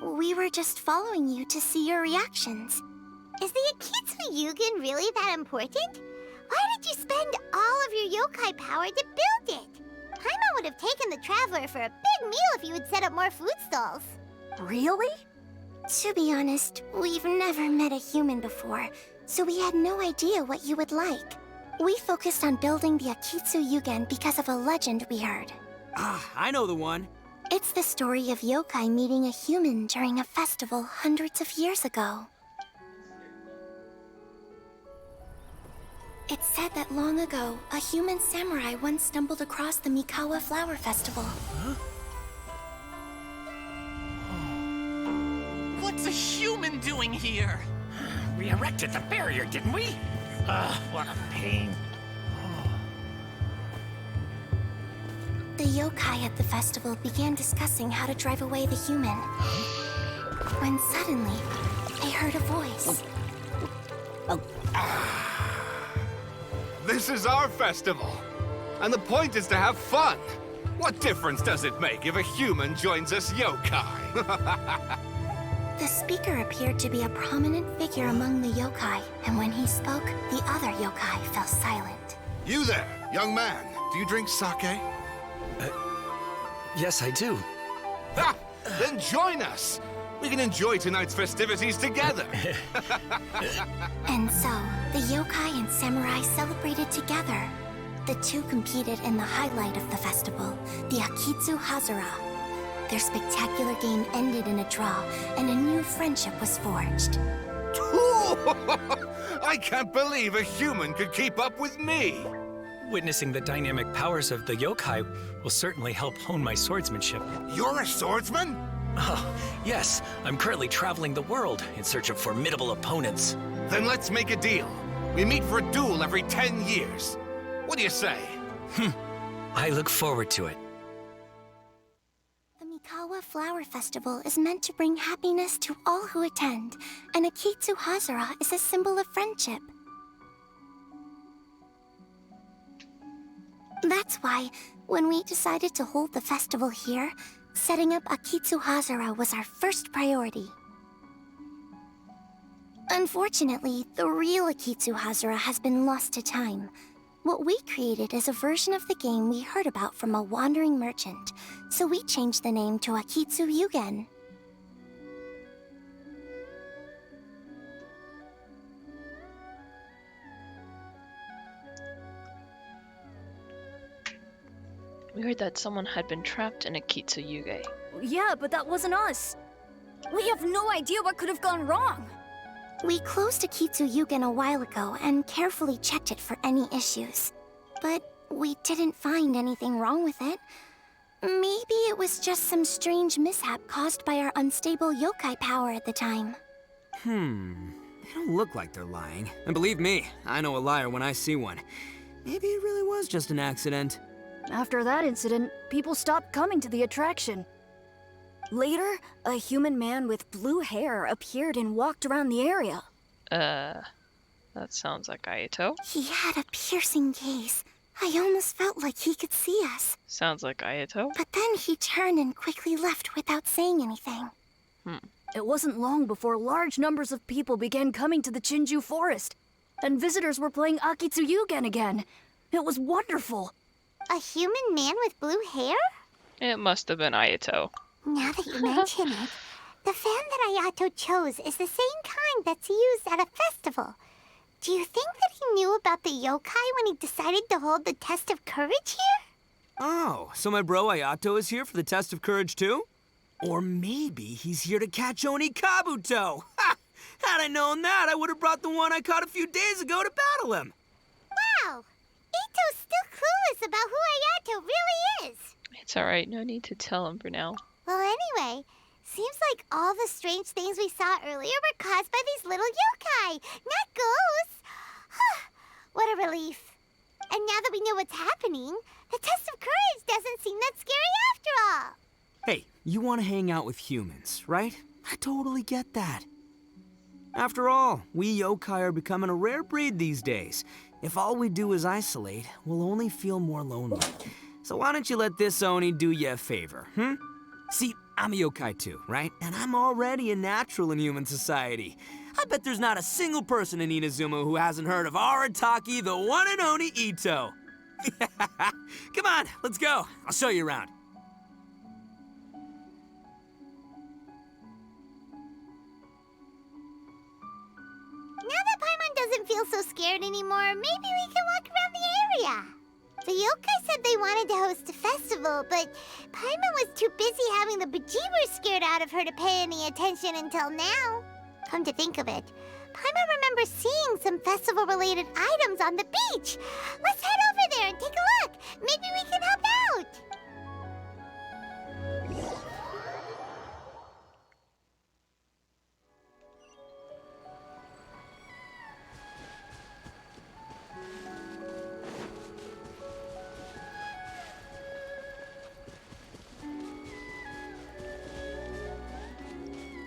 We were just following you to see your reactions. Is the Akitsu Yugen really that important? Why did you spend all of your yokai power to build it? Paimon would have taken the Traveler for a big meal if you had set up more food stalls. Really? To be honest, we've never met a human before, so we had no idea what you would like. We focused on building the Akitsu Yugen because of a legend we heard. Ah, I know the one. It's the story of yokai meeting a human during a festival hundreds of years ago. It's said that long ago, a human samurai once stumbled across the Mikawa Flower Festival. Huh? What's a human doing here? We erected the barrier, didn't we? What a pain. The yokai at the festival began discussing how to drive away the human. When suddenly, they heard a voice. This is our festival, and the point is to have fun. What difference does it make if a human joins us yokai? The speaker appeared to be a prominent figure among the yokai, and when he spoke, the other yokai fell silent. You there, young man. Do you drink sake? Yes, I do. Ha! Then join us. We can enjoy tonight's festivities together. And so, the yokai and samurai celebrated together. The two competed in the highlight of the festival, the Akitsu Hazara. Their spectacular game ended in a draw, and a new friendship was forged. I can't believe a human could keep up with me. Witnessing the dynamic powers of the yokai will certainly help hone my swordsmanship. You're a swordsman? Oh, yes. I'm currently traveling the world in search of formidable opponents. Then let's make a deal. We meet for a duel every 10 years. What do you say? I look forward to it. The Mikawa Flower Festival is meant to bring happiness to all who attend, and Akitsu Hazara is a symbol of friendship. That's why, when we decided to hold the festival here, setting up Akitsu Hazara was our first priority. Unfortunately, the real Akitsu Hazara has been lost to time. What we created is a version of the game we heard about from a wandering merchant, so we changed the name to Akitsu Yugen. We heard that someone had been trapped in a Kitsuyuge. Yeah, but that wasn't us. We have no idea what could have gone wrong. We closed Akitsu Yugen a while ago and carefully checked it for any issues. But we didn't find anything wrong with it. Maybe it was just some strange mishap caused by our unstable yokai power at the time. They don't look like they're lying. And believe me, I know a liar when I see one. Maybe it really was just an accident. After that incident, people stopped coming to the attraction. Later, a human man with blue hair appeared and walked around the area. That sounds like Ayato. He had a piercing gaze. I almost felt like he could see us. Sounds like Ayato. But then he turned and quickly left without saying anything. It wasn't long before large numbers of people began coming to the Chinju forest, and visitors were playing Akitsu Yugen again. It was wonderful. A human man with blue hair? It must have been Ayato. Now that you mention it, the fan that Ayato chose is the same kind that's used at a festival. Do you think that he knew about the yokai when he decided to hold the test of courage here? Oh, so my bro Ayato is here for the test of courage too? Or maybe he's here to catch Oni Kabuto! Ha! Had I known that, I would have brought the one I caught a few days ago to battle him! Wow! Ito's still clueless about who Ayato really is! It's alright, no need to tell him for now. Well, anyway, seems like all the strange things we saw earlier were caused by these little yokai, not ghosts! What a relief. And now that we know what's happening, The test of courage doesn't seem that scary after all. Hey, you want to hang out with humans, right? I totally get that. After all, we yokai are becoming a rare breed these days. If all we do is isolate, we'll only feel more lonely. So why don't you let this Oni do you a favor, See, I'm a yokai too, right? And I'm already a natural in human society. I bet there's not a single person in Inazuma who hasn't heard of Arataki, the one and only Ito. Come on, let's go. I'll show you around. Now that Paimon doesn't feel so scared anymore, maybe we can walk around the area. The yokai said they wanted to host a festival, but Paimon was too busy having the bejeebers scared out of her to pay any attention until now. Come to think of it, Paimon remembers seeing some festival-related items on the beach. Let's head over there and take a look. Maybe we can help out.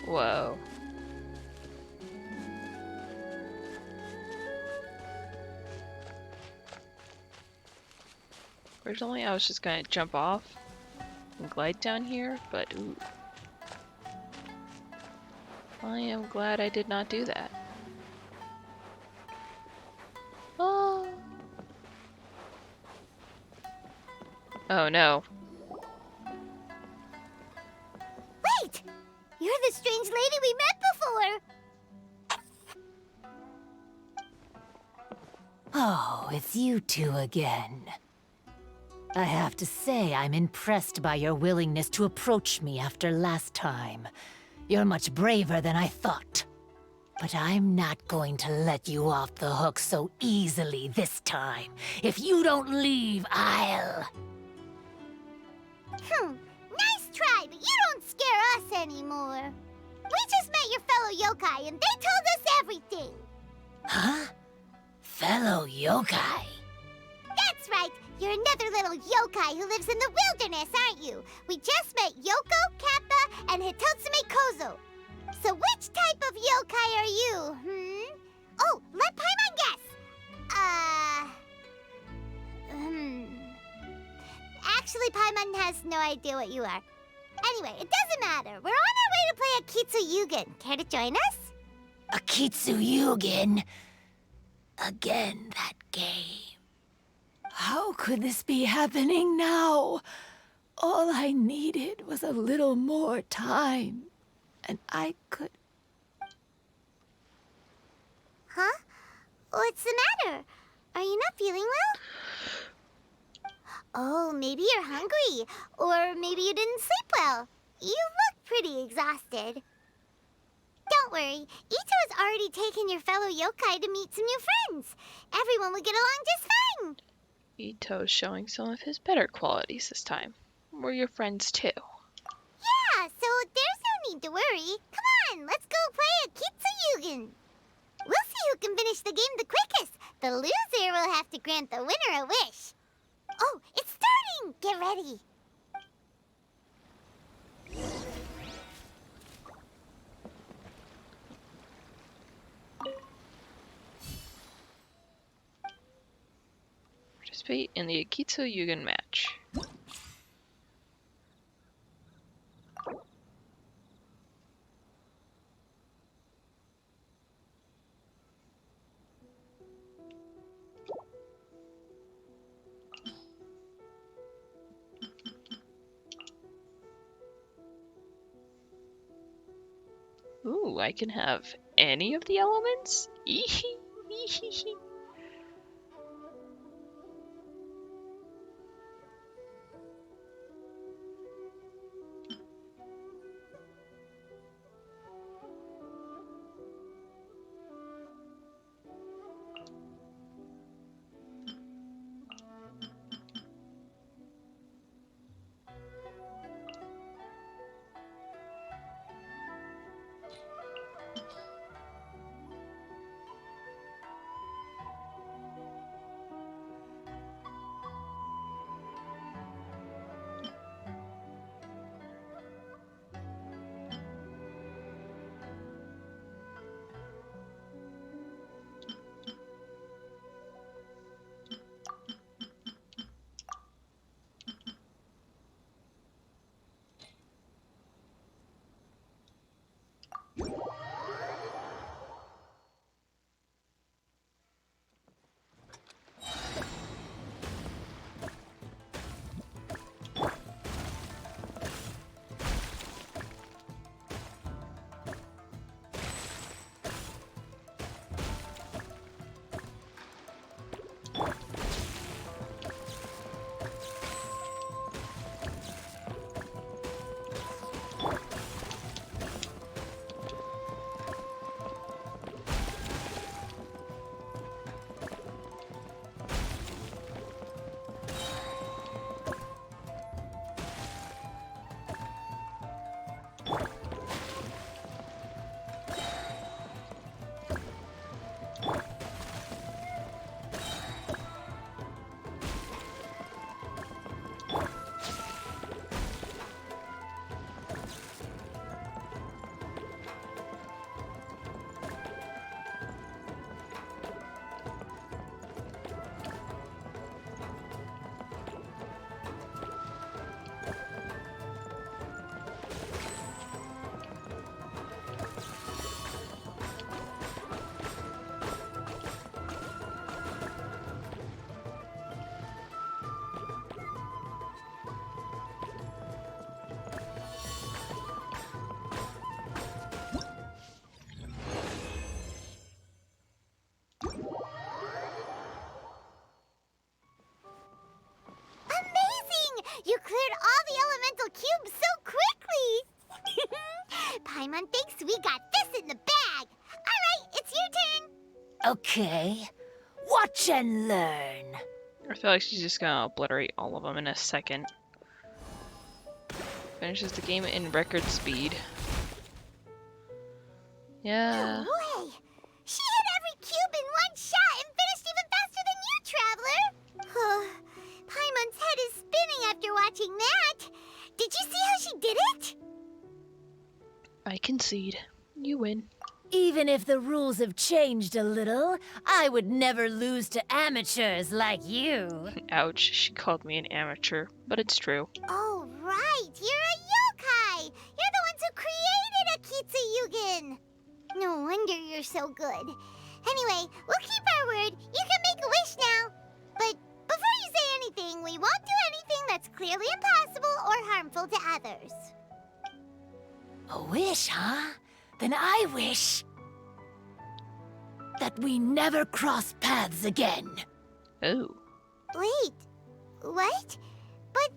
Whoa. Originally, I was just gonna jump off and glide down here, but ooh. I am glad I did not do that. Oh. Oh no. Wait! You're the strange lady we met before! Oh, it's you two again. I have to say, I'm impressed by your willingness to approach me after last time. You're much braver than I thought. But I'm not going to let you off the hook so easily this time. If you don't leave, I'll... Nice try, but you don't scare us anymore. We just met your fellow yokai, and they told us everything. Huh? Fellow yokai? That's right. You're another little yokai who lives in the wilderness, aren't you? We just met Yoko, Kappa, and Hitotsume Kozo. So which type of yokai are you, Oh, let Paimon guess. Actually, Paimon has no idea what you are. Anyway, it doesn't matter. We're on our way to play Akitsu Yugen. Care to join us? Akitsu Yugen? Again, that game. How could this be happening now? All I needed was a little more time, and I could... Huh? What's the matter? Are you not feeling well? Oh, maybe you're hungry. Or maybe you didn't sleep well. You look pretty exhausted. Don't worry. Ito's already taken your fellow yokai to meet some new friends. Everyone will get along just fine. Ito's showing some of his better qualities this time. We're your friends too. Yeah, so there's no need to worry. Come on, let's go play Akitsu Yugen. We'll see who can finish the game the quickest. The loser will have to grant the winner a wish. Oh, it's starting! Get ready. Participate in the Akitsu Yugen match. Ooh, I can have any of the elements? Okay. Watch and learn. I feel like she's just gonna obliterate all of them in a second. Finishes the game in record speed. Yeah. No way! She hit every cube in one shot and finished even faster than you, Traveler! Paimon's head is spinning after watching that. Did you see how she did it? I concede. You win. Even if the rules have changed a little, I would never lose to amateurs like you. Ouch, she called me an amateur, but it's true. Oh, right! You're a yokai! You're the ones who created Akitsu Yugen! No wonder you're so good. Anyway, we'll keep our word. You can make a wish now. But before you say anything, we won't do anything that's clearly impossible or harmful to others. A wish, huh? Then I wish that we never cross paths again. Oh. Wait, what? But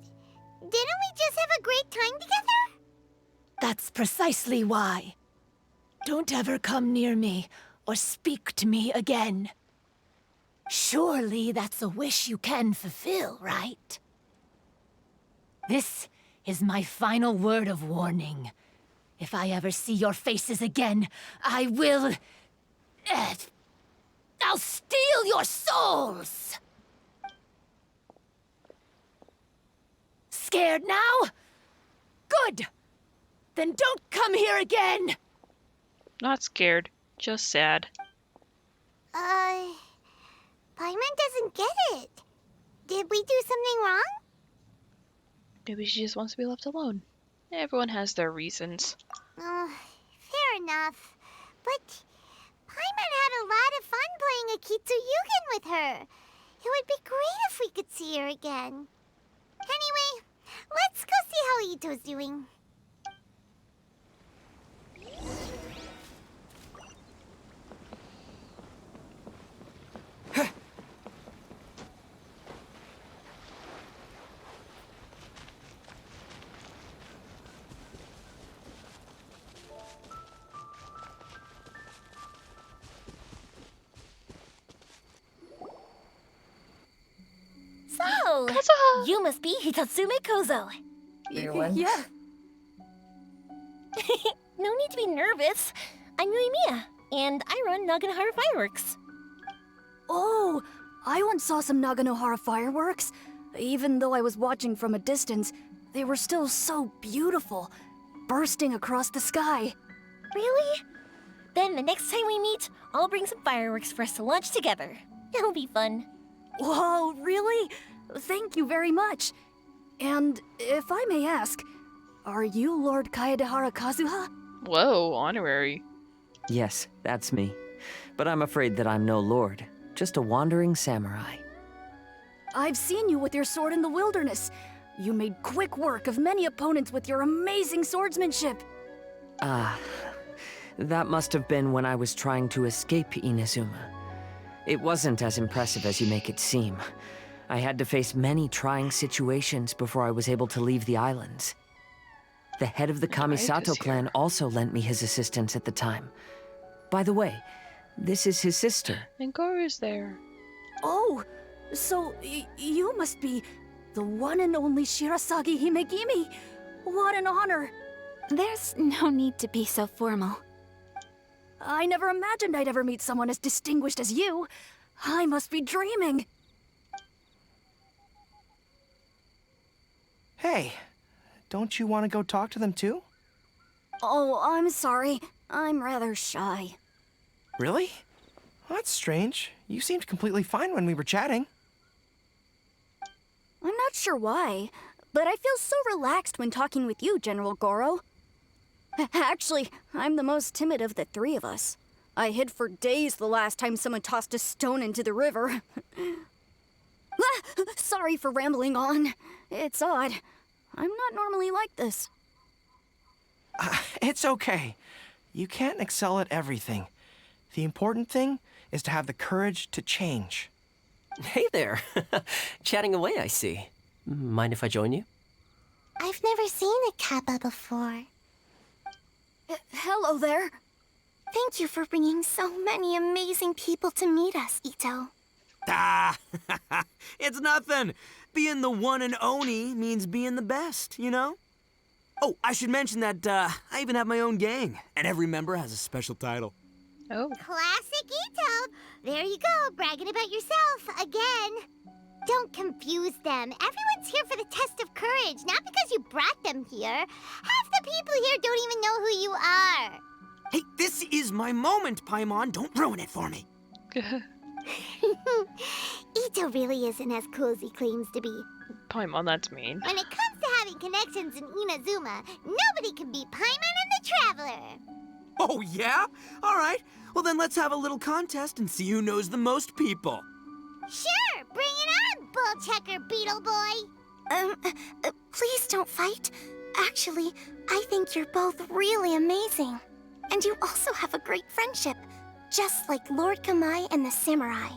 didn't we just have a great time together? That's precisely why. Don't ever come near me or speak to me again. Surely that's a wish you can fulfill, right? This is my final word of warning. If I ever see your faces again, I will... I'll steal your souls! Scared now? Good! Then don't come here again! Not scared, just sad. Paimon doesn't get it. Did we do something wrong? Maybe she just wants to be left alone. Everyone has their reasons. Fair enough. But Paimon had a lot of fun playing Akitsu Yugen with her. It would be great if we could see her again. Anyway, let's go see how Ito's doing. So, you must be Hitatsume Kozo. Yeah. No need to be nervous. I'm Yuimiya, and I run Naganohara Fireworks. Oh, I once saw some Naganohara fireworks. Even though I was watching from a distance, they were still so beautiful, bursting across the sky. Really? Then the next time we meet, I'll bring some fireworks for us to launch together. It'll be fun. Whoa, really? Thank you very much. And if I may ask, are you Lord Kaedehara Kazuha? Whoa, honorary. Yes, that's me. But I'm afraid that I'm no lord, just a wandering samurai. I've seen you with your sword in the wilderness. You made quick work of many opponents with your amazing swordsmanship. That must have been when I was trying to escape Inazuma. It wasn't as impressive as you make it seem. I had to face many trying situations before I was able to leave the islands. The head of the Kamisato clan also lent me his assistance at the time. By the way, this is his sister. And Goru's there. Oh, so you must be the one and only Shirasagi Himegimi. What an honor. There's no need to be so formal. I never imagined I'd ever meet someone as distinguished as you. I must be dreaming. Hey, don't you want to go talk to them too? Oh, I'm sorry. I'm rather shy. Really? Well, that's strange. You seemed completely fine when we were chatting. I'm not sure why, but I feel so relaxed when talking with you, General Goro. Actually, I'm the most timid of the three of us. I hid for days the last time someone tossed a stone into the river. Sorry for rambling on. It's odd. I'm not normally like this. It's okay. You can't excel at everything. The important thing is to have the courage to change. Hey there. Chatting away, I see. Mind if I join you? I've never seen a Kappa before. Hello there. Thank you for bringing so many amazing people to meet us, Ito. Ah, it's nothing. Being the one and only means being the best, you know? Oh, I should mention that I even have my own gang, and every member has a special title. Oh. Classic Ito! There you go, bragging about yourself again. Don't confuse them. Everyone's here for the test of courage, not because you brought them here. Half the people here don't even know who you are. Hey, this is my moment, Paimon. Don't ruin it for me. Ito really isn't as cool as he claims to be. Paimon, that's mean. When it comes to having connections in Inazuma, nobody can beat Paimon and the Traveler. Oh, yeah? All right. Well, then let's have a little contest and see who knows the most people. Sure, bring it on, Bull Checker Beetle Boy. Please don't fight. Actually, I think you're both really amazing. And you also have a great friendship, just like Lord Kamai and the Samurai.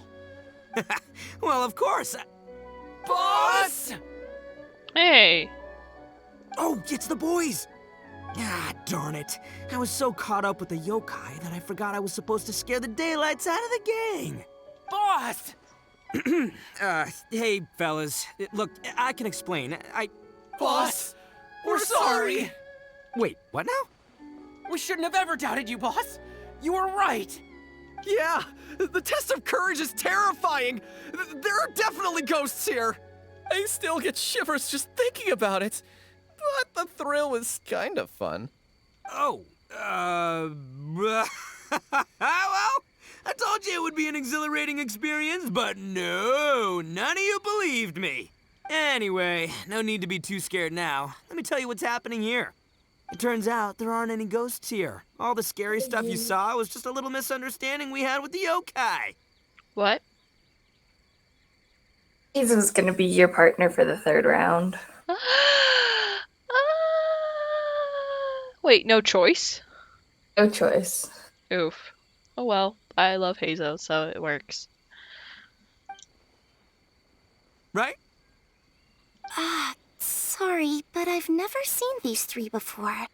Well, of course. Boss! Hey! Oh, it's the boys! Ah, darn it. I was so caught up with the yokai that I forgot I was supposed to scare the daylights out of the gang. Boss! Hey, fellas. Look, I can explain. Boss! We're sorry! Wait, what now? We shouldn't have ever doubted you, boss! You were right! Yeah, the test of courage is terrifying! There are definitely ghosts here! I still get shivers just thinking about it. But the thrill was kind of fun. Oh, well, I told you it would be an exhilarating experience, but no, none of you believed me. Anyway, no need to be too scared now. Let me tell you what's happening here. It turns out there aren't any ghosts here. All the scary stuff you saw was just a little misunderstanding we had with the yokai. What? Heizo's gonna be your partner for the 3rd round. Wait, no choice? No choice. Oof. Oh well, I love Heizo, so it works. Right? Sorry, but I've never seen these three before.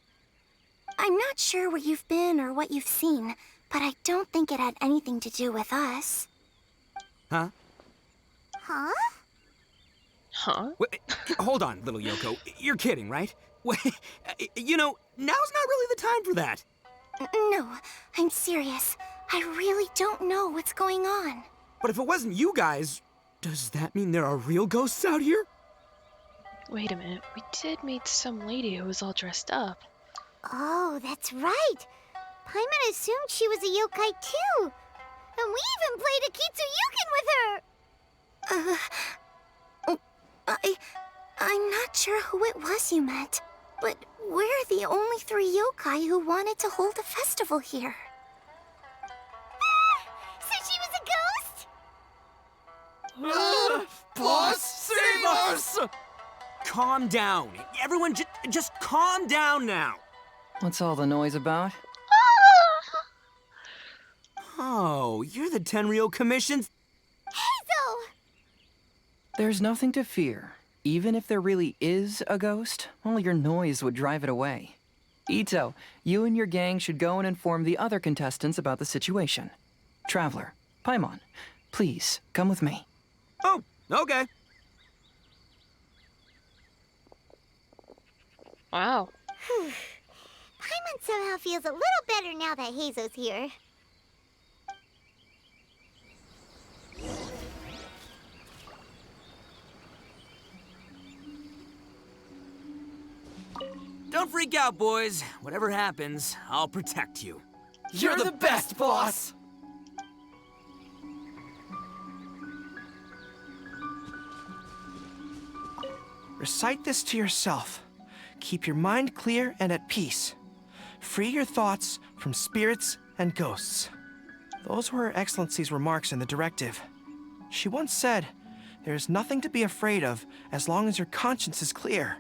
I'm not sure where you've been or what you've seen, but I don't think it had anything to do with us. Huh? Huh? Huh? Wait, hold on, little Yoko. You're kidding, right? Wait, you know, now's not really the time for that. No, I'm serious. I really don't know what's going on. But if it wasn't you guys, does that mean there are real ghosts out here? Wait a minute, we did meet some lady who was all dressed up. Oh, that's right. Paimon assumed she was a yokai too. And we even played a Kitsuyukin with her. I'm not sure who it was you met, but we're the only 3 yokai who wanted to hold a festival here. So she was a ghost? Boss, save us! Calm down. Everyone just calm down now. What's all the noise about? Oh, you're the Tenryou Commission's... Heizo! There's nothing to fear. Even if there really is a ghost, only your noise would drive it away. Ito, you and your gang should go and inform the other contestants about the situation. Traveler, Paimon, please, come with me. Oh, okay. Wow. Paimon somehow feels a little better now that Heizo's here. Don't freak out, boys. Whatever happens, I'll protect you. You're the best, boss! Recite this to yourself. Keep your mind clear and at peace. Free your thoughts from spirits and ghosts. Those were Her Excellency's remarks in the directive. She once said, there is nothing to be afraid of as long as your conscience is clear.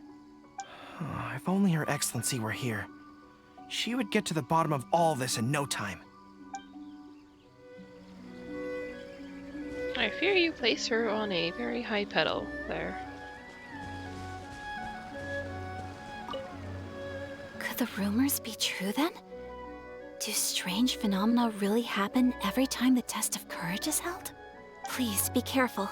If only Her Excellency were here. She would get to the bottom of all this in no time. I fear you place her on a very high pedal there. Could the rumors be true then? Do strange phenomena really happen every time the test of courage is held? Please be careful.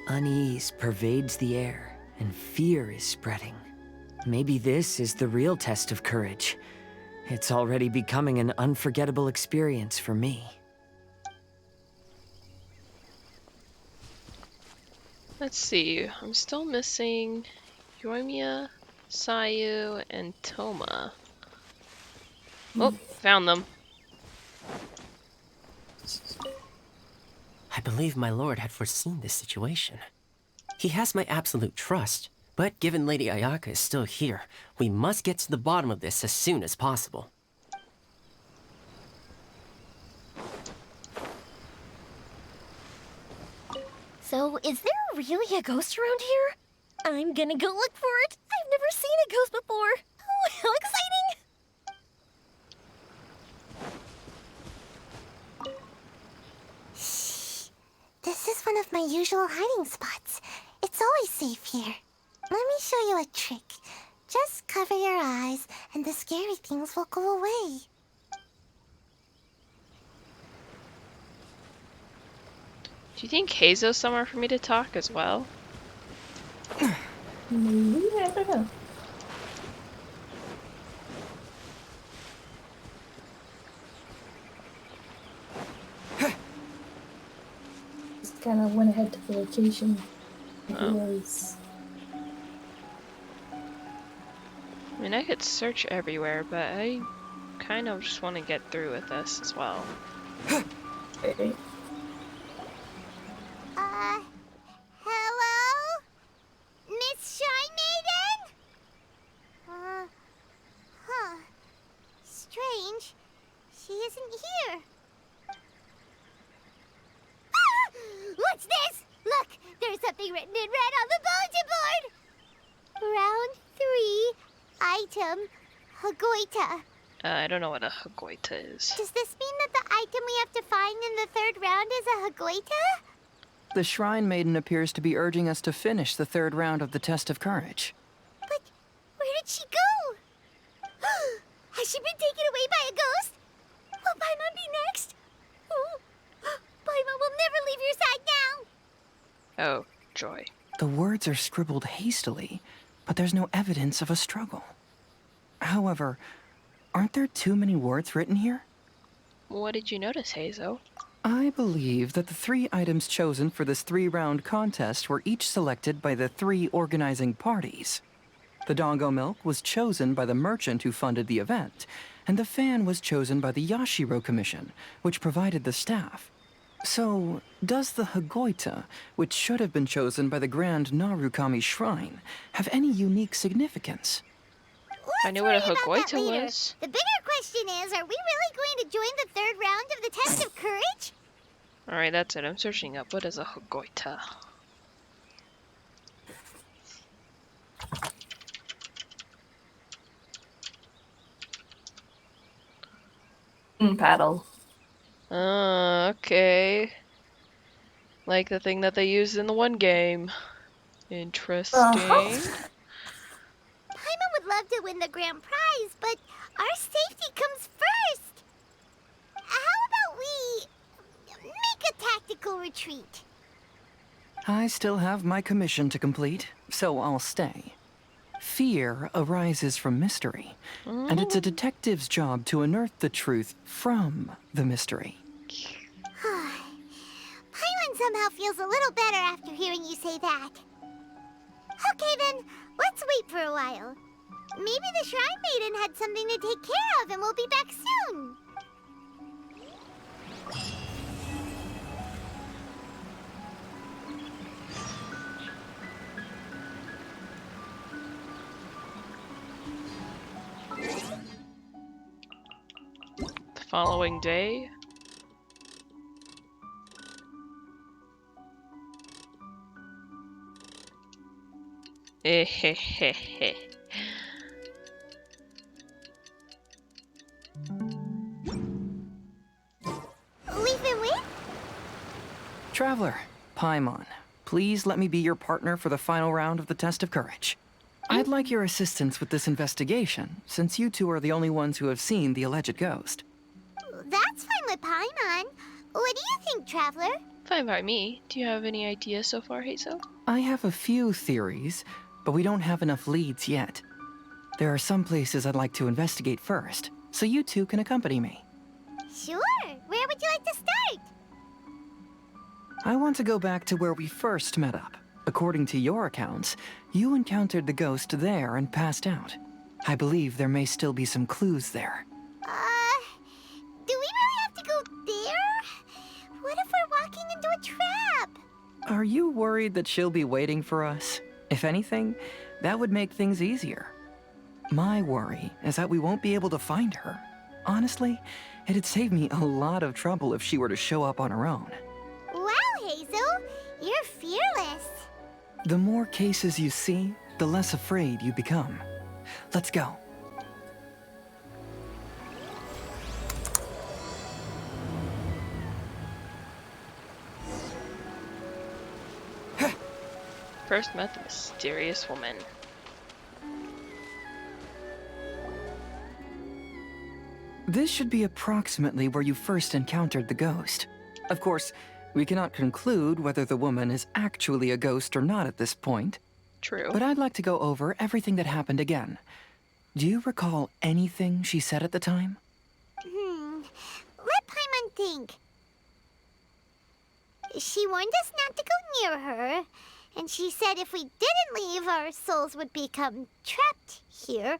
Unease pervades the air, and fear is spreading. Maybe this is the real test of courage. It's already becoming an unforgettable experience for me. Let's see. I'm still missing Yoimiya, Sayu, and Toma. Oh, found them. I believe my lord had foreseen this situation. He has my absolute trust, but given Lady Ayaka is still here, we must get to the bottom of this as soon as possible. So, is there really a ghost around here? I'm gonna go look for it. I've never seen a ghost before. Oh, how exciting! This is one of my usual hiding spots. It's always safe here. Let me show you a trick. Just cover your eyes, and the scary things will go away. Do you think Heizo's somewhere for me to talk as well? Maybe, I don't know. Just kind of went ahead to the location. It was. I mean, I could search everywhere, but I kind of just want to get through with this as well. Okay. Hello? Miss Shy Maiden? Strange. She isn't here. Ah! What's this? Look, there's something written in red on the bulletin board. Round 3, item, Hagoita. I don't know what a Hagoita is. Does this mean that the item we have to find in the 3rd round is a Hagoita? The Shrine Maiden appears to be urging us to finish the 3rd round of the Test of Courage. But where did she go? Has she been taken away by a ghost? Will Paimon be next? Oh, Paimon will never leave your side now. Oh, joy. The words are scribbled hastily, but there's no evidence of a struggle. However, aren't there too many words written here? What did you notice, Heizo? I believe that the 3 items chosen for this 3-round contest were each selected by the 3 organizing parties. The Dongo Milk was chosen by the merchant who funded the event, and the fan was chosen by the Yashiro Commission, which provided the staff. So, does the Hagoita, which should have been chosen by the Grand Narukami Shrine, have any unique significance? I knew what a Hagoita was. The bigger question is, are we really going to join the 3rd round of the Test of Courage? Alright, that's it. I'm searching up. What is a Hagoita? Paddle. Okay. Like the thing that they used in the one game. Interesting. Paimon would love to win the grand prize, but our safety comes first. How about we make a tactical retreat? I still have my commission to complete, so I'll stay. Fear arises from mystery, and it's a detective's job to unearth the truth from the mystery. Paimon somehow feels a little better after hearing you say that. Okay then, let's wait for a while. Maybe the Shrine Maiden had something to take care of and we'll be back soon. The following day. Traveler, Paimon, please let me be your partner for the final round of the test of courage. I'd like your assistance with this investigation, since you two are the only ones who have seen the alleged ghost. That's fine with Paimon. What do you think, Traveler? Fine by me. Do you have any ideas so far, Hazel? I have a few theories, but we don't have enough leads yet. There are some places I'd like to investigate first, so you two can accompany me. Sure. Where would you like to start? I want to go back to where we first met up. According to your accounts, you encountered the ghost there and passed out. I believe there may still be some clues there. Do we really have to go there? What if we're walking into a trap? Are you worried that she'll be waiting for us? If anything, that would make things easier. My worry is that we won't be able to find her. Honestly, it'd save me a lot of trouble if she were to show up on her own. Wow, Hazel, you're fearless. The more cases you see, the less afraid you become. Let's go. First met the mysterious woman. This should be approximately where you first encountered the ghost. Of course, we cannot conclude whether the woman is actually a ghost or not at this point. True. But I'd like to go over everything that happened again. Do you recall anything she said at the time? Let Paimon think. She warned us not to go near her, and she said if we didn't leave, our souls would become trapped here.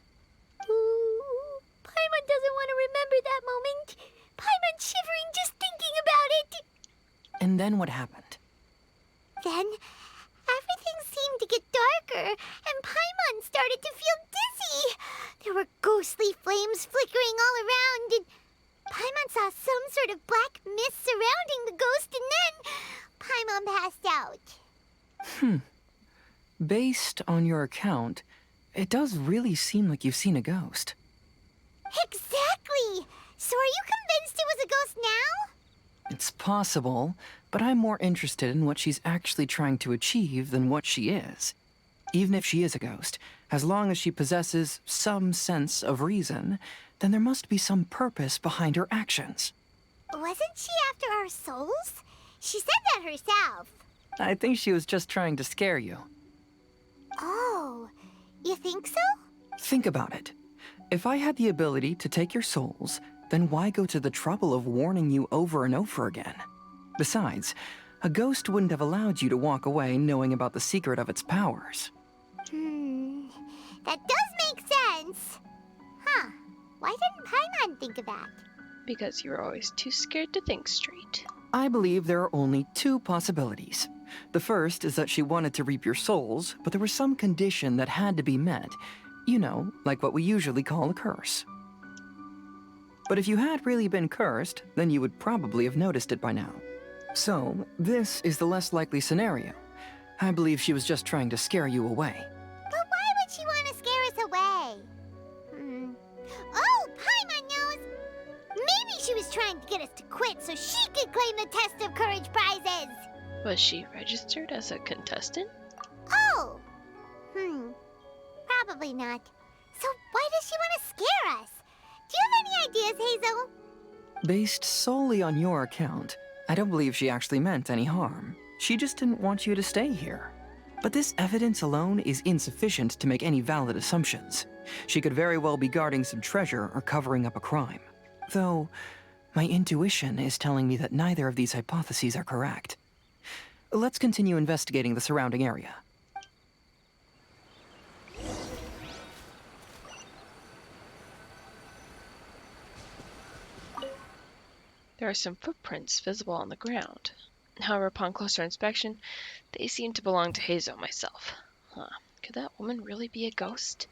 Ooh, Paimon doesn't want to remember that moment. Paimon's shivering just thinking about it. And then what happened? Then, everything seemed to get darker, and Paimon started to feel dizzy. There were ghostly flames flickering all around, and Paimon saw some sort of black mist surrounding the ghost, and then Paimon passed out. Based on your account, it does really seem like you've seen a ghost. Exactly! So are you convinced it was a ghost now? It's possible, but I'm more interested in what she's actually trying to achieve than what she is. Even if she is a ghost, as long as she possesses some sense of reason, then there must be some purpose behind her actions. Wasn't she after our souls? She said that herself. I think she was just trying to scare you. Oh, you think so? Think about it. If I had the ability to take your souls, then why go to the trouble of warning you over and over again? Besides, a ghost wouldn't have allowed you to walk away knowing about the secret of its powers. That does make sense. Huh. Why didn't Paimon think of that? Because you were always too scared to think straight. I believe there are only two possibilities. The first is that she wanted to reap your souls, but there was some condition that had to be met. You know, like what we usually call a curse. But if you had really been cursed, then you would probably have noticed it by now. So, this is the less likely scenario. I believe she was just trying to scare you away. But why would she want to scare us away? Oh, Paimon knows! Maybe she was trying to get us to quit so she could claim the Test of Courage prizes! Was she registered as a contestant? Oh! Probably not. So why does she want to scare us? Do you have any ideas, Hazel? Based solely on your account, I don't believe she actually meant any harm. She just didn't want you to stay here. But this evidence alone is insufficient to make any valid assumptions. She could very well be guarding some treasure or covering up a crime. Though, my intuition is telling me that neither of these hypotheses are correct. Let's continue investigating the surrounding area. There are some footprints visible on the ground. However, upon closer inspection, they seem to belong to Hazel and myself. Could that woman really be a ghost?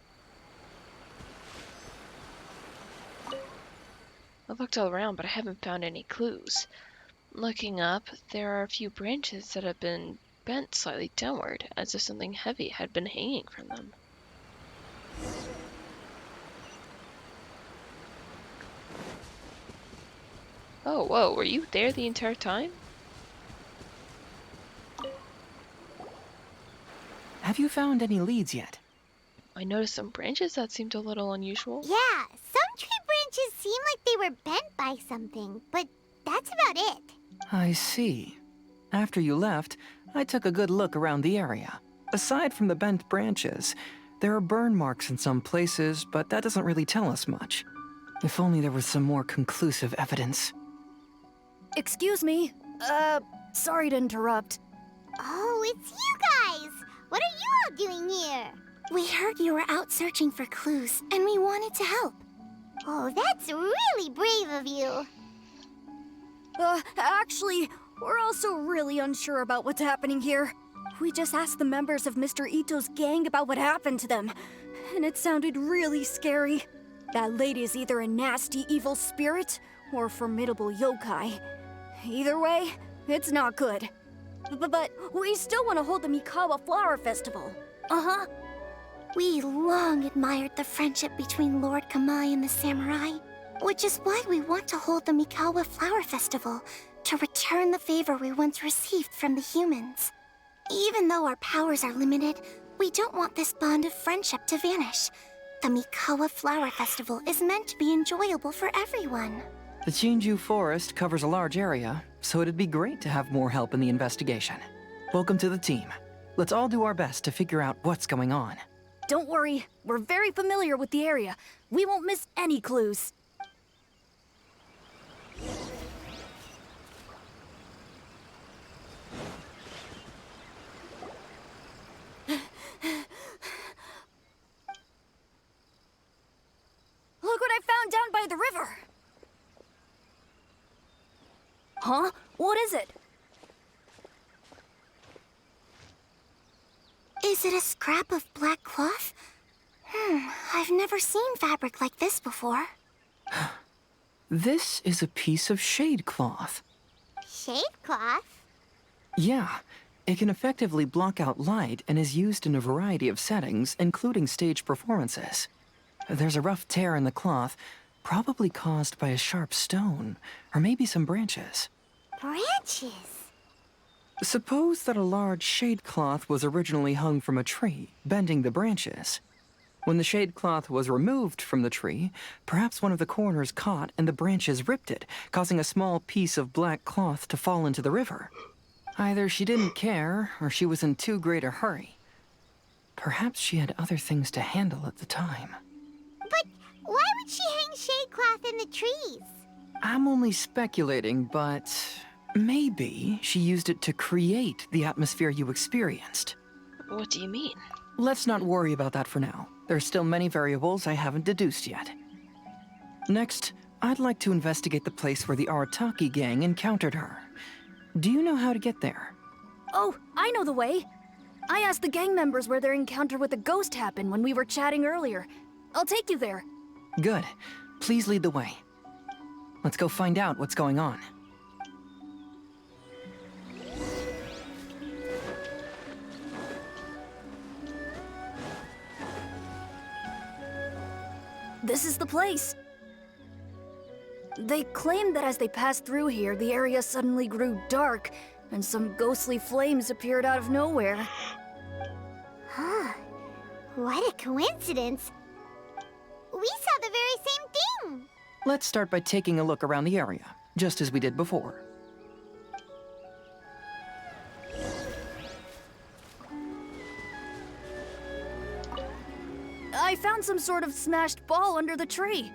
I've looked all around, but I haven't found any clues. Looking up, there are a few branches that have been bent slightly downward, as if something heavy had been hanging from them. Oh, whoa, were you there the entire time? found any leads yet? I noticed some branches that seemed a little unusual. Yeah, some tree branches seem like they were bent by something, but that's about it. I see. After you left, I took a good look around the area. Aside from the bent branches, there are burn marks in some places, but that doesn't really tell us much. If only there was some more conclusive evidence. Excuse me. Sorry to interrupt. Oh, it's you guys! What are you all doing here? We heard you were out searching for clues, and we wanted to help. Oh, that's really brave of you. Actually, we're also really unsure about what's happening here. We just asked the members of Mr. Ito's gang about what happened to them, and it sounded really scary. That lady is either a nasty evil spirit or a formidable yokai. Either way, it's not good. But we still want to hold the Mikawa Flower Festival. Uh-huh. We long admired the friendship between Lord Kamai and the samurai, which is why we want to hold the Mikawa Flower Festival, to return the favor we once received from the humans. Even though our powers are limited, we don't want this bond of friendship to vanish. The Mikawa Flower Festival is meant to be enjoyable for everyone. The Chinju Forest covers a large area, so it'd be great to have more help in the investigation. Welcome to the team. Let's all do our best to figure out what's going on. Don't worry, we're very familiar with the area. We won't miss any clues. Look what I found down by the river! Huh? What is it? Is it a scrap of black cloth? I've never seen fabric like this before. This is a piece of shade cloth. Shade cloth? Yeah, it can effectively block out light and is used in a variety of settings, including stage performances. There's a rough tear in the cloth, probably caused by a sharp stone, or maybe some branches. Branches? Suppose that a large shade cloth was originally hung from a tree, bending the branches. When the shade cloth was removed from the tree, perhaps one of the corners caught and the branches ripped it, causing a small piece of black cloth to fall into the river. Either she didn't care, or she was in too great a hurry. Perhaps she had other things to handle at the time. But why would she hang shade cloth in the trees? I'm only speculating, but maybe she used it to create the atmosphere you experienced. What do you mean? Let's not worry about that for now. There's still many variables I haven't deduced yet. Next, I'd like to investigate the place where the Arataki gang encountered her. Do you know how to get there? Oh, I know the way. I asked the gang members where their encounter with the ghost happened when we were chatting earlier. I'll take you there. Good. Please lead the way. Let's go find out what's going on. This is the place. They claimed that as they passed through here, the area suddenly grew dark, and some ghostly flames appeared out of nowhere. Huh. What a coincidence. We saw the very same thing. Let's start by taking a look around the area, just as we did before. I found some sort of smashed ball under the tree.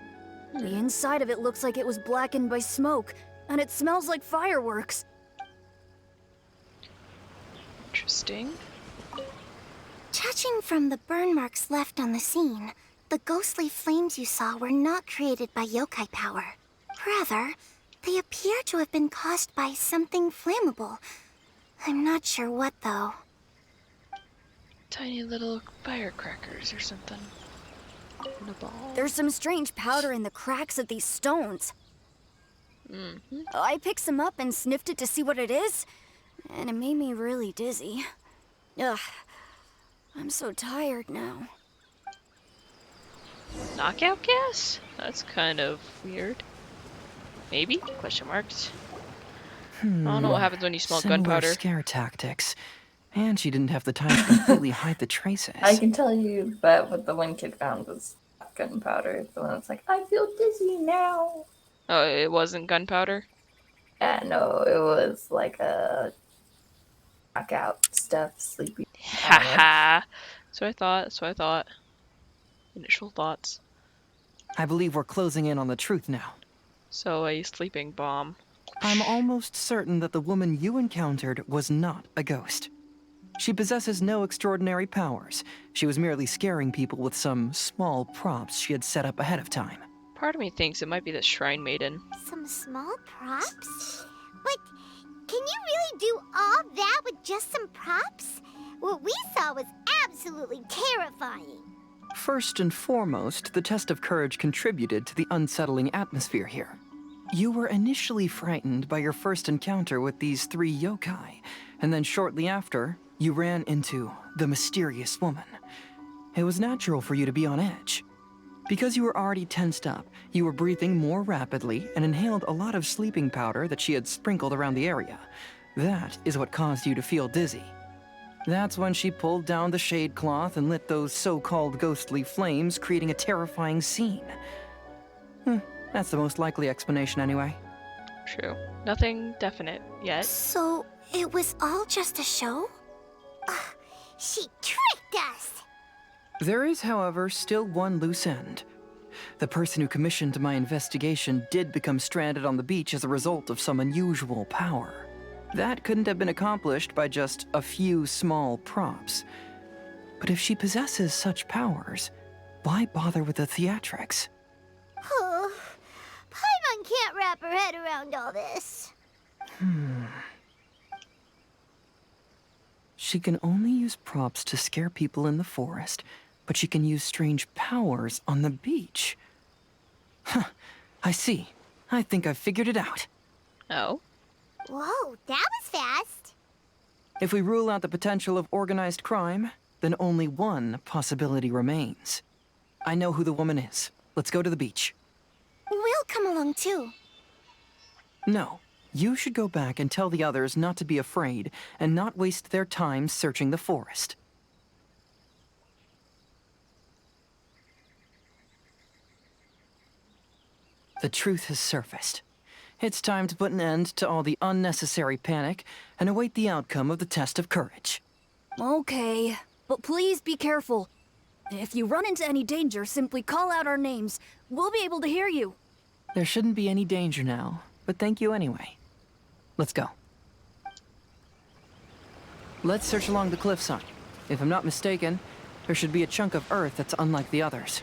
The inside of it looks like it was blackened by smoke, and it smells like fireworks. Interesting. Judging from the burn marks left on the scene, the ghostly flames you saw were not created by yokai power. Rather, they appear to have been caused by something flammable. I'm not sure what, though. Tiny little firecrackers or something. In a ball. There's some strange powder in the cracks of these stones. I picked some up and sniffed it to see what it is, and it made me really dizzy. Ugh, I'm so tired now. Knockout gas? That's kind of weird. Maybe? Question marks. I don't know what happens when you smell Similar gunpowder. scare tactics. And she didn't have the time to completely hide the traces. I can tell you that what the one kid found was gunpowder. The one that's like, I feel dizzy now. Oh, it wasn't gunpowder? Yeah, no, it was like a knockout stuff, sleepy. Haha. So I thought. Initial thoughts. I believe we're closing in on the truth now. So a sleeping bomb. I'm almost certain that the woman you encountered was not a ghost. She possesses no extraordinary powers. She was merely scaring people with some small props she had set up ahead of time. Part of me thinks it might be the Shrine Maiden. Some small props? But can you really do all that with just some props? What we saw was absolutely terrifying. First and foremost, the test of courage contributed to the unsettling atmosphere here. You were initially frightened by your first encounter with these 3 yokai, and then shortly after, you ran into the mysterious woman. It was natural for you to be on edge. Because you were already tensed up, you were breathing more rapidly and inhaled a lot of sleeping powder that she had sprinkled around the area. That is what caused you to feel dizzy. That's when she pulled down the shade cloth and lit those so-called ghostly flames, creating a terrifying scene. That's the most likely explanation anyway. True. Nothing definite yet. So, it was all just a show? She tricked us! There is, however, still one loose end. The person who commissioned my investigation did become stranded on the beach as a result of some unusual power. That couldn't have been accomplished by just a few small props. But if she possesses such powers, why bother with the theatrics? Oh, Paimon can't wrap her head around all this. She can only use props to scare people in the forest, but she can use strange powers on the beach. Huh, I see. I think I've figured it out. Oh? Whoa, that was fast. If we rule out the potential of organized crime, then only one possibility remains. I know who the woman is. Let's go to the beach. We'll come along too. No, you should go back and tell the others not to be afraid and not waste their time searching the forest. The truth has surfaced. It's time to put an end to all the unnecessary panic and await the outcome of the test of courage. Okay, but please be careful. If you run into any danger, simply call out our names. We'll be able to hear you. There shouldn't be any danger now, but thank you anyway. Let's go. Let's search along the cliffside. If I'm not mistaken, there should be a chunk of earth that's unlike the others.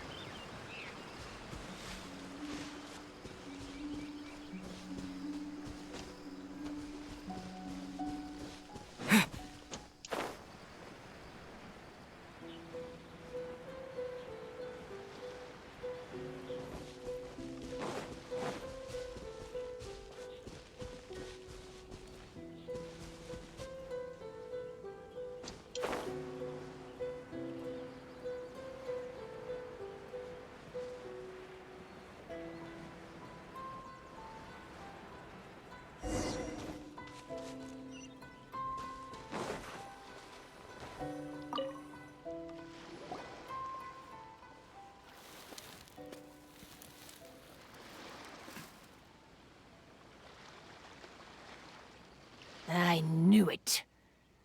I knew it.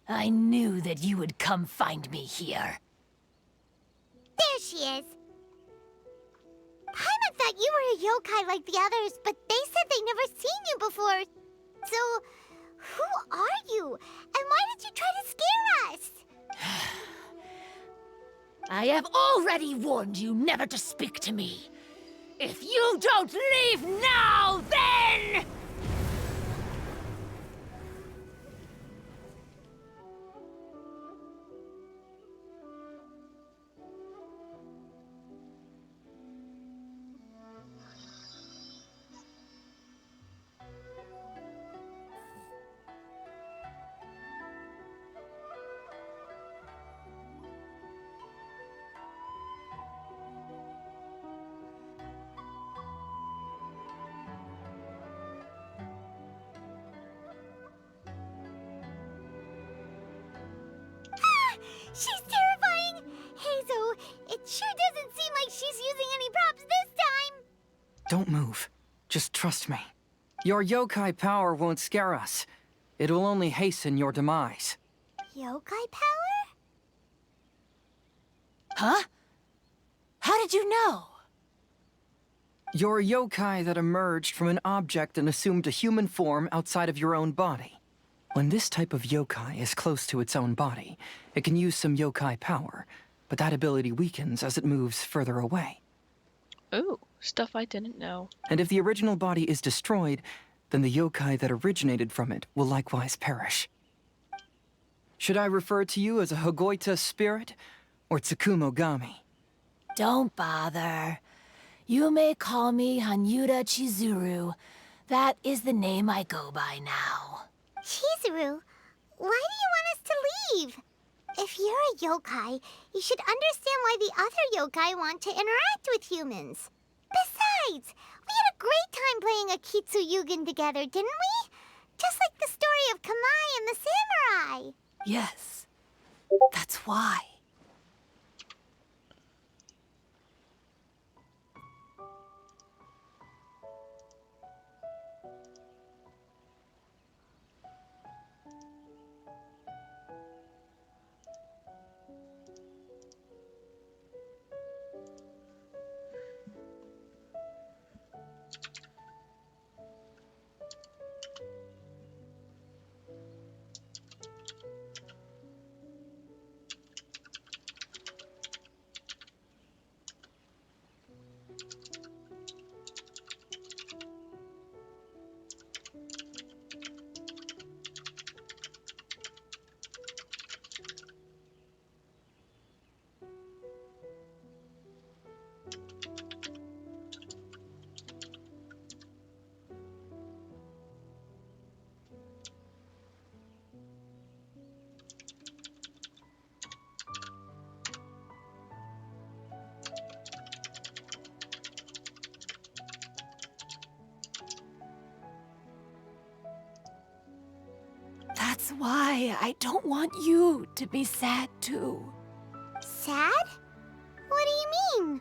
I knew that you would come find me here. There she is. Paimon thought you were a yokai like the others, but they said they never seen you before. So, who are you? And why did you try to scare us? I have already warned you never to speak to me. If you don't leave now, then... She's terrifying! Hazel, it sure doesn't seem like she's using any props this time! Don't move. Just trust me. Your yokai power won't scare us. It will only hasten your demise. Yokai power? Huh? How did you know? You're a yokai that emerged from an object and assumed a human form outside of your own body. When this type of yokai is close to its own body, it can use some yokai power, but that ability weakens as it moves further away. Ooh, stuff I didn't know. And if the original body is destroyed, then the yokai that originated from it will likewise perish. Should I refer to you as a Hagoita spirit or Tsukumogami? Don't bother. You may call me Hanyuda Chizuru. That is the name I go by now. Chizuru, why do you want us to leave? If you're a yokai, you should understand why the other yokai want to interact with humans. Besides, we had a great time playing a Kitsu Yugen together, didn't we? Just like the story of Kamai and the samurai. Yes. That's why. That's why I don't want you to be sad too. Sad? What do you mean?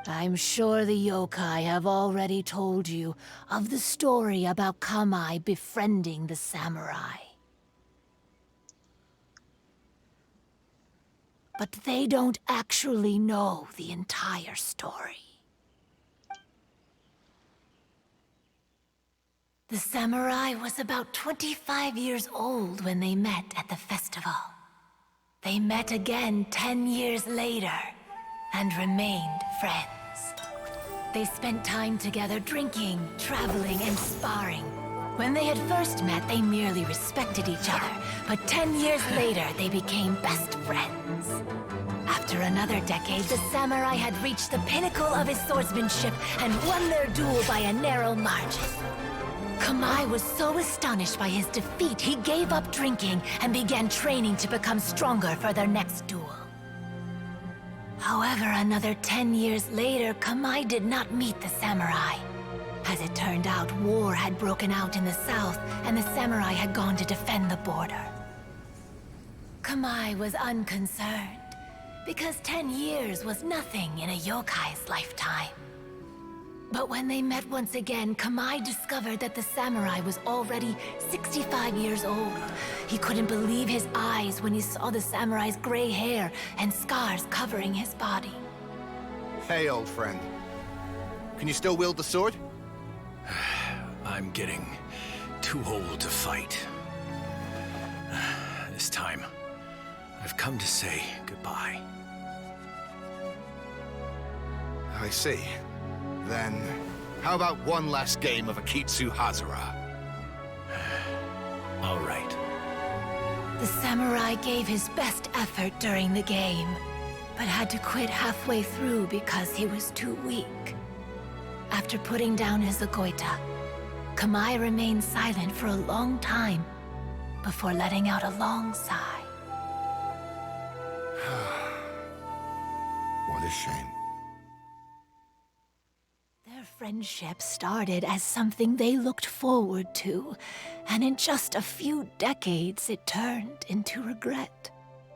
I'm sure the yokai have already told you of the story about Kamai befriending the samurai. But they don't actually know the entire story. The samurai was about 25 years old when they met at the festival. They met again 10 years later and remained friends. They spent time together drinking, traveling, and sparring. When they had first met, they merely respected each other, but 10 years later, they became best friends. After another decade, the samurai had reached the pinnacle of his swordsmanship and won their duel by a narrow margin. Kamai was so astonished by his defeat, he gave up drinking and began training to become stronger for their next duel. However, another 10 years later, Kamai did not meet the samurai. As it turned out, war had broken out in the south, and the samurai had gone to defend the border. Kamai was unconcerned, because 10 years was nothing in a yokai's lifetime. But when they met once again, Kamai discovered that the samurai was already 65 years old. He couldn't believe his eyes when he saw the samurai's gray hair and scars covering his body. Hey, old friend. Can you still wield the sword? I'm getting too old to fight. This time, I've come to say goodbye. I see. Then, how about one last game of Akitsu Hazara? All right. The samurai gave his best effort during the game, but had to quit halfway through because he was too weak. After putting down his Agoita, Kamai remained silent for a long time before letting out a long sigh. What a shame. Their friendship started as something they looked forward to, and in just a few decades it turned into regret.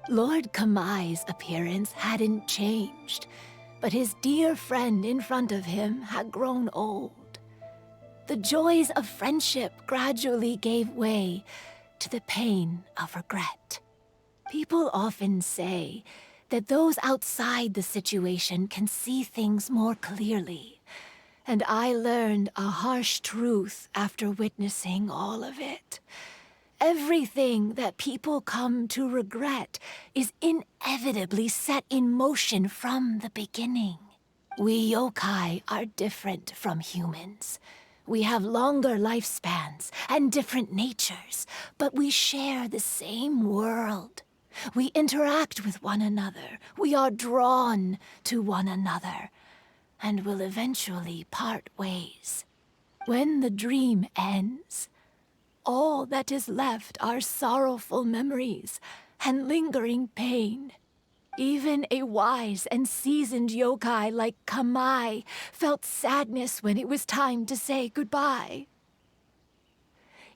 Lord Kamai's appearance hadn't changed, but his dear friend in front of him had grown old. The joys of friendship gradually gave way to the pain of regret. People often say that those outside the situation can see things more clearly, and I learned a harsh truth after witnessing all of it. Everything that people come to regret is inevitably set in motion from the beginning. We yokai are different from humans. We have longer lifespans and different natures, but we share the same world. We interact with one another. We are drawn to one another, and will eventually part ways. When the dream ends, all that is left are sorrowful memories and lingering pain. Even a wise and seasoned yokai like Kamai felt sadness when it was time to say goodbye.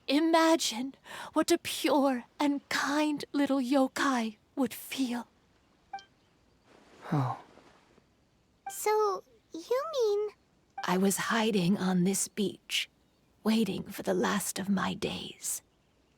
Imagine what a pure and kind little yokai would feel. Oh. So, you mean... I was hiding on this beach, waiting for the last of my days.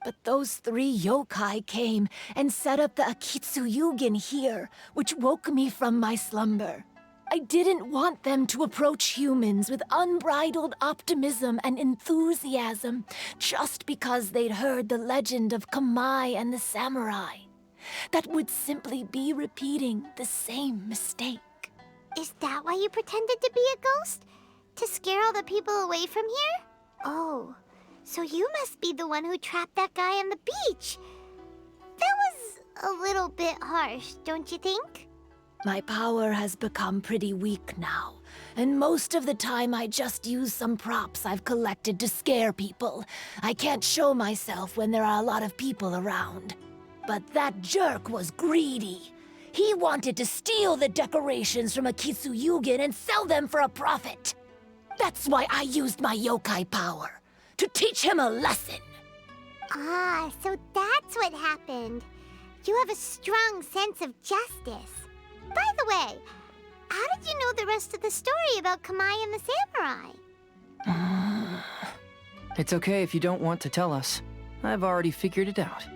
But those 3 yokai came and set up the Akitsuyugin here, which woke me from my slumber. I didn't want them to approach humans with unbridled optimism and enthusiasm just because they'd heard the legend of Kamai and the samurai. That would simply be repeating the same mistake. Is that why you pretended to be a ghost? To scare all the people away from here? Oh, so you must be the one who trapped that guy on the beach. That was a little bit harsh, don't you think? My power has become pretty weak now, and most of the time I just use some props I've collected to scare people. I can't show myself when there are a lot of people around. But that jerk was greedy. He wanted to steal the decorations from Akitsuyugin and sell them for a profit. That's why I used my yokai power, to teach him a lesson. Ah, so that's what happened. You have a strong sense of justice. By the way, how did you know the rest of the story about Kamai and the samurai? It's okay if you don't want to tell us. I've already figured it out.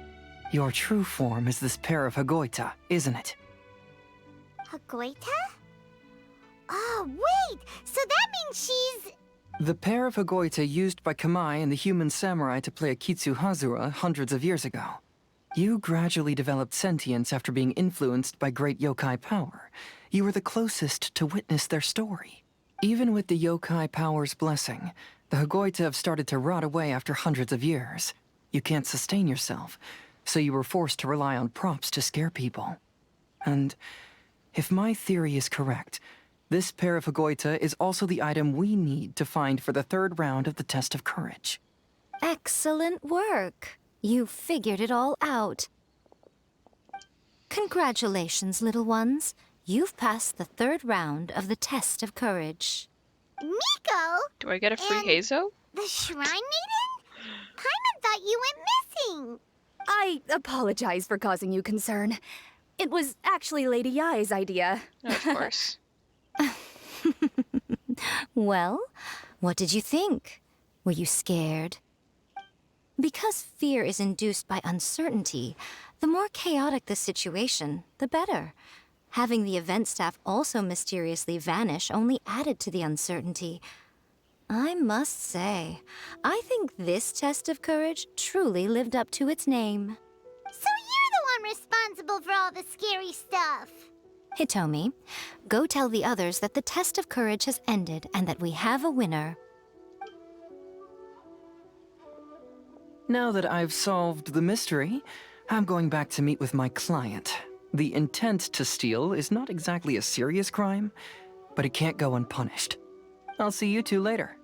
Your true form is this pair of Hagoita, isn't it? Hagoita? Oh, wait! So that means she's... The pair of Hagoita used by Kamai and the human samurai to play Akitsu Hazura hundreds of years ago. You gradually developed sentience after being influenced by great yokai power. You were the closest to witness their story. Even with the yokai power's blessing, the Hagoita have started to rot away after hundreds of years. You can't sustain yourself, so you were forced to rely on props to scare people. And if my theory is correct, this pair of Hagoita is also the item we need to find for the 3rd round of the test of courage. Excellent work. You figured it all out. Congratulations, little ones. You've passed the 3rd round of the test of courage. Miko? Do I get a free Hazo? The Shrine Maiden? Paimon thought you went missing. I apologize for causing you concern. It was actually Lady Yai's idea. Of course. Well, what did you think? Were you scared? Because fear is induced by uncertainty, the more chaotic the situation, the better. Having the event staff also mysteriously vanish only added to the uncertainty. I must say, I think this test of courage truly lived up to its name. So you're the one responsible for all the scary stuff. Hitomi, go tell the others that the test of courage has ended and that we have a winner. Now that I've solved the mystery, I'm going back to meet with my client. The intent to steal is not exactly a serious crime, but it can't go unpunished. I'll see you two later.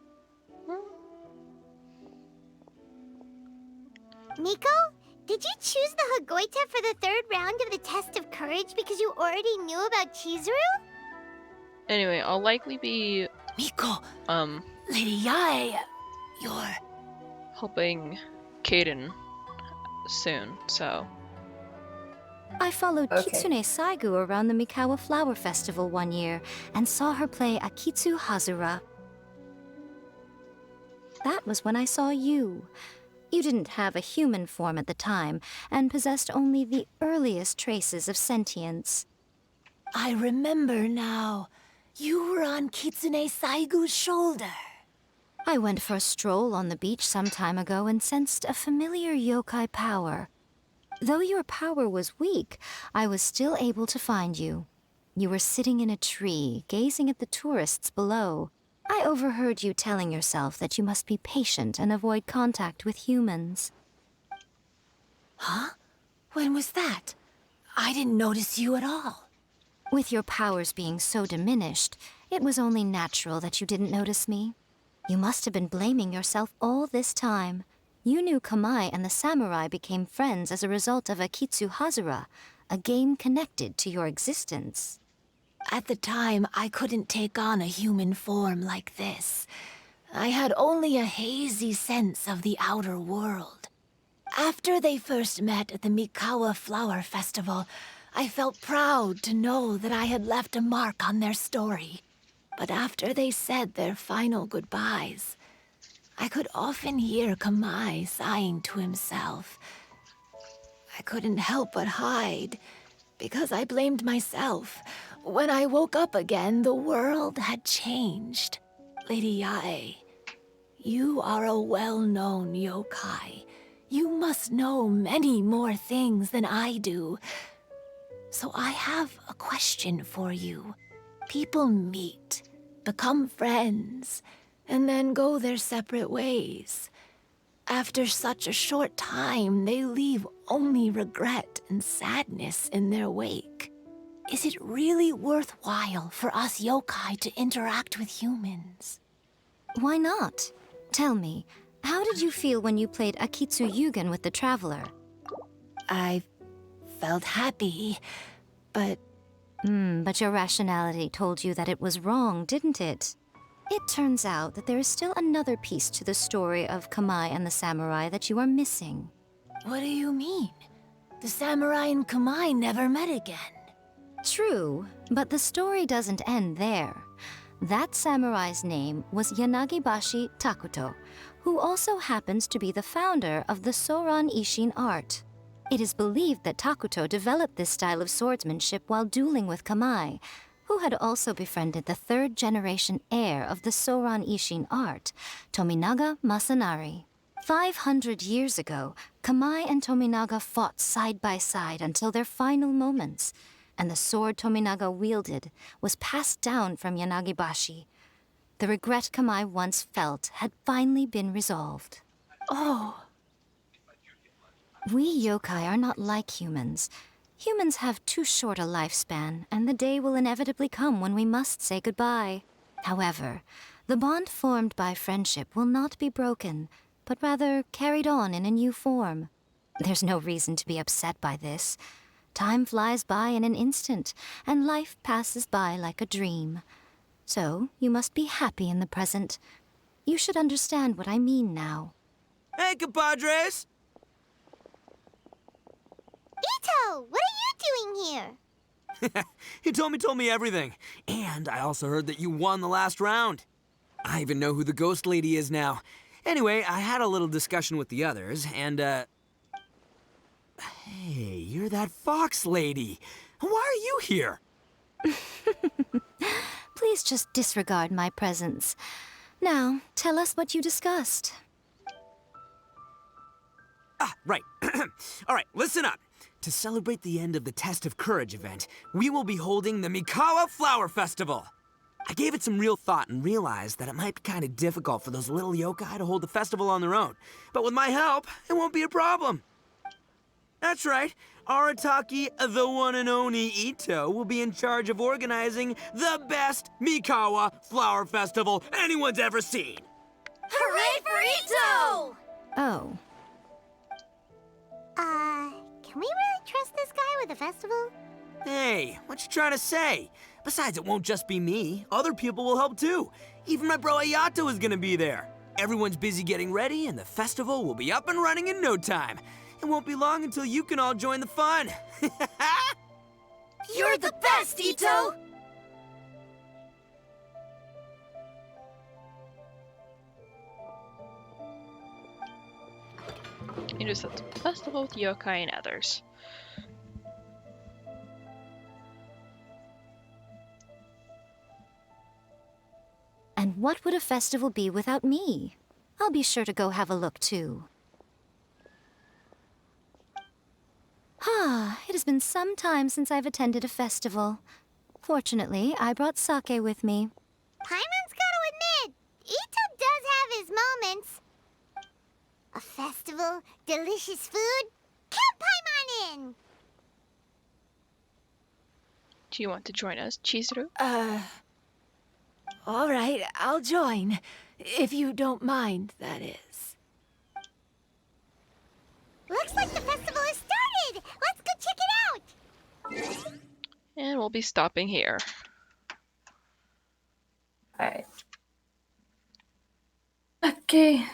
Miko, did you choose the Hagoita for the 3rd round of the test of courage because you already knew about Chizuru? Anyway, I'll likely be Miko, um, Lady Yae, you're... helping Kaden soon, so. I followed Okay. Kitsune Saigu around the Mikawa Flower Festival one year and saw her play Akitsu Hazura. That was when I saw you. You didn't have a human form at the time and possessed only the earliest traces of sentience. I remember now. You were on Kitsune Saigu's shoulder. I went for a stroll on the beach some time ago and sensed a familiar yokai power. Though your power was weak, I was still able to find you. You were sitting in a tree, gazing at the tourists below. I overheard you telling yourself that you must be patient and avoid contact with humans. Huh? When was that? I didn't notice you at all. With your powers being so diminished, it was only natural that you didn't notice me. You must have been blaming yourself all this time. You knew Kamai and the samurai became friends as a result of Akitsu Hazura, a game connected to your existence. At the time, I couldn't take on a human form like this. I had only a hazy sense of the outer world. After they first met at the Mikawa Flower Festival, I felt proud to know that I had left a mark on their story. But after they said their final goodbyes, I could often hear Kamai sighing to himself. I couldn't help but hide, because I blamed myself. When I woke up again, the world had changed. Lady Yae, you are a well-known yokai. You must know many more things than I do. So I have a question for you. People meet, become friends, and then go their separate ways. After such a short time, they leave only regret and sadness in their wake. Is it really worthwhile for us yokai to interact with humans? Why not? Tell me, how did you feel when you played Akitsu Yugen with the Traveler? I felt happy, but... But your rationality told you that it was wrong, didn't it? It turns out that there is still another piece to the story of Kamai and the samurai that you are missing. What do you mean? The samurai and Kamai never met again. True, but the story doesn't end there. That samurai's name was Yanagibashi Takuto, who also happens to be the founder of the Soran Ishin art. It is believed that Takuto developed this style of swordsmanship while dueling with Kamai, who had also befriended the third-generation heir of the Soran Ishin art, Tominaga Masanari. 500 years ago, Kamai and Tominaga fought side by side until their final moments, and the sword Tominaga wielded was passed down from Yanagibashi. The regret Kamai once felt had finally been resolved. Oh. We yokai are not like humans. Humans have too short a lifespan, and the day will inevitably come when we must say goodbye. However, the bond formed by friendship will not be broken, but rather carried on in a new form. There's no reason to be upset by this. Time flies by in an instant, and life passes by like a dream. So, you must be happy in the present. You should understand what I mean now. Hey, compadres! Ito, what are you doing here? He told me everything. And I also heard that you won the last round. I even know who the ghost lady is now. Anyway, I had a little discussion with the others, and, Hey, you're that fox lady. Why are you here? Please just disregard my presence. Now, tell us what you discussed. Ah, right. All right, listen up. To celebrate the end of the Test of Courage event, we will be holding the Mikawa Flower Festival. I gave it some real thought and realized that it might be kind of difficult for those little yokai to hold the festival on their own. But with my help, it won't be a problem. That's right. Arataki, the one and only Ito, will be in charge of organizing the best Mikawa Flower Festival anyone's ever seen. Hooray for Ito! Oh. Can we really trust this guy with the festival? Hey, what you trying to say? Besides, it won't just be me. Other people will help too. Even my bro Ayato is gonna be there. Everyone's busy getting ready, and the festival will be up and running in no time. It won't be long until you can all join the fun. You're the best, Ito! Introduce us to the festival with yokai and others. And what would a festival be without me? I'll be sure to go have a look, too. It has been some time since I've attended a festival. Fortunately, I brought sake with me. Paimon's gotta admit, Ito does have his moments. A festival, delicious food, count Paimon in! Do you want to join us, Chizuru? All right, I'll join. If you don't mind, that is. Looks like the festival has started! Let's go check it out! And we'll be stopping here. Alright. Okay,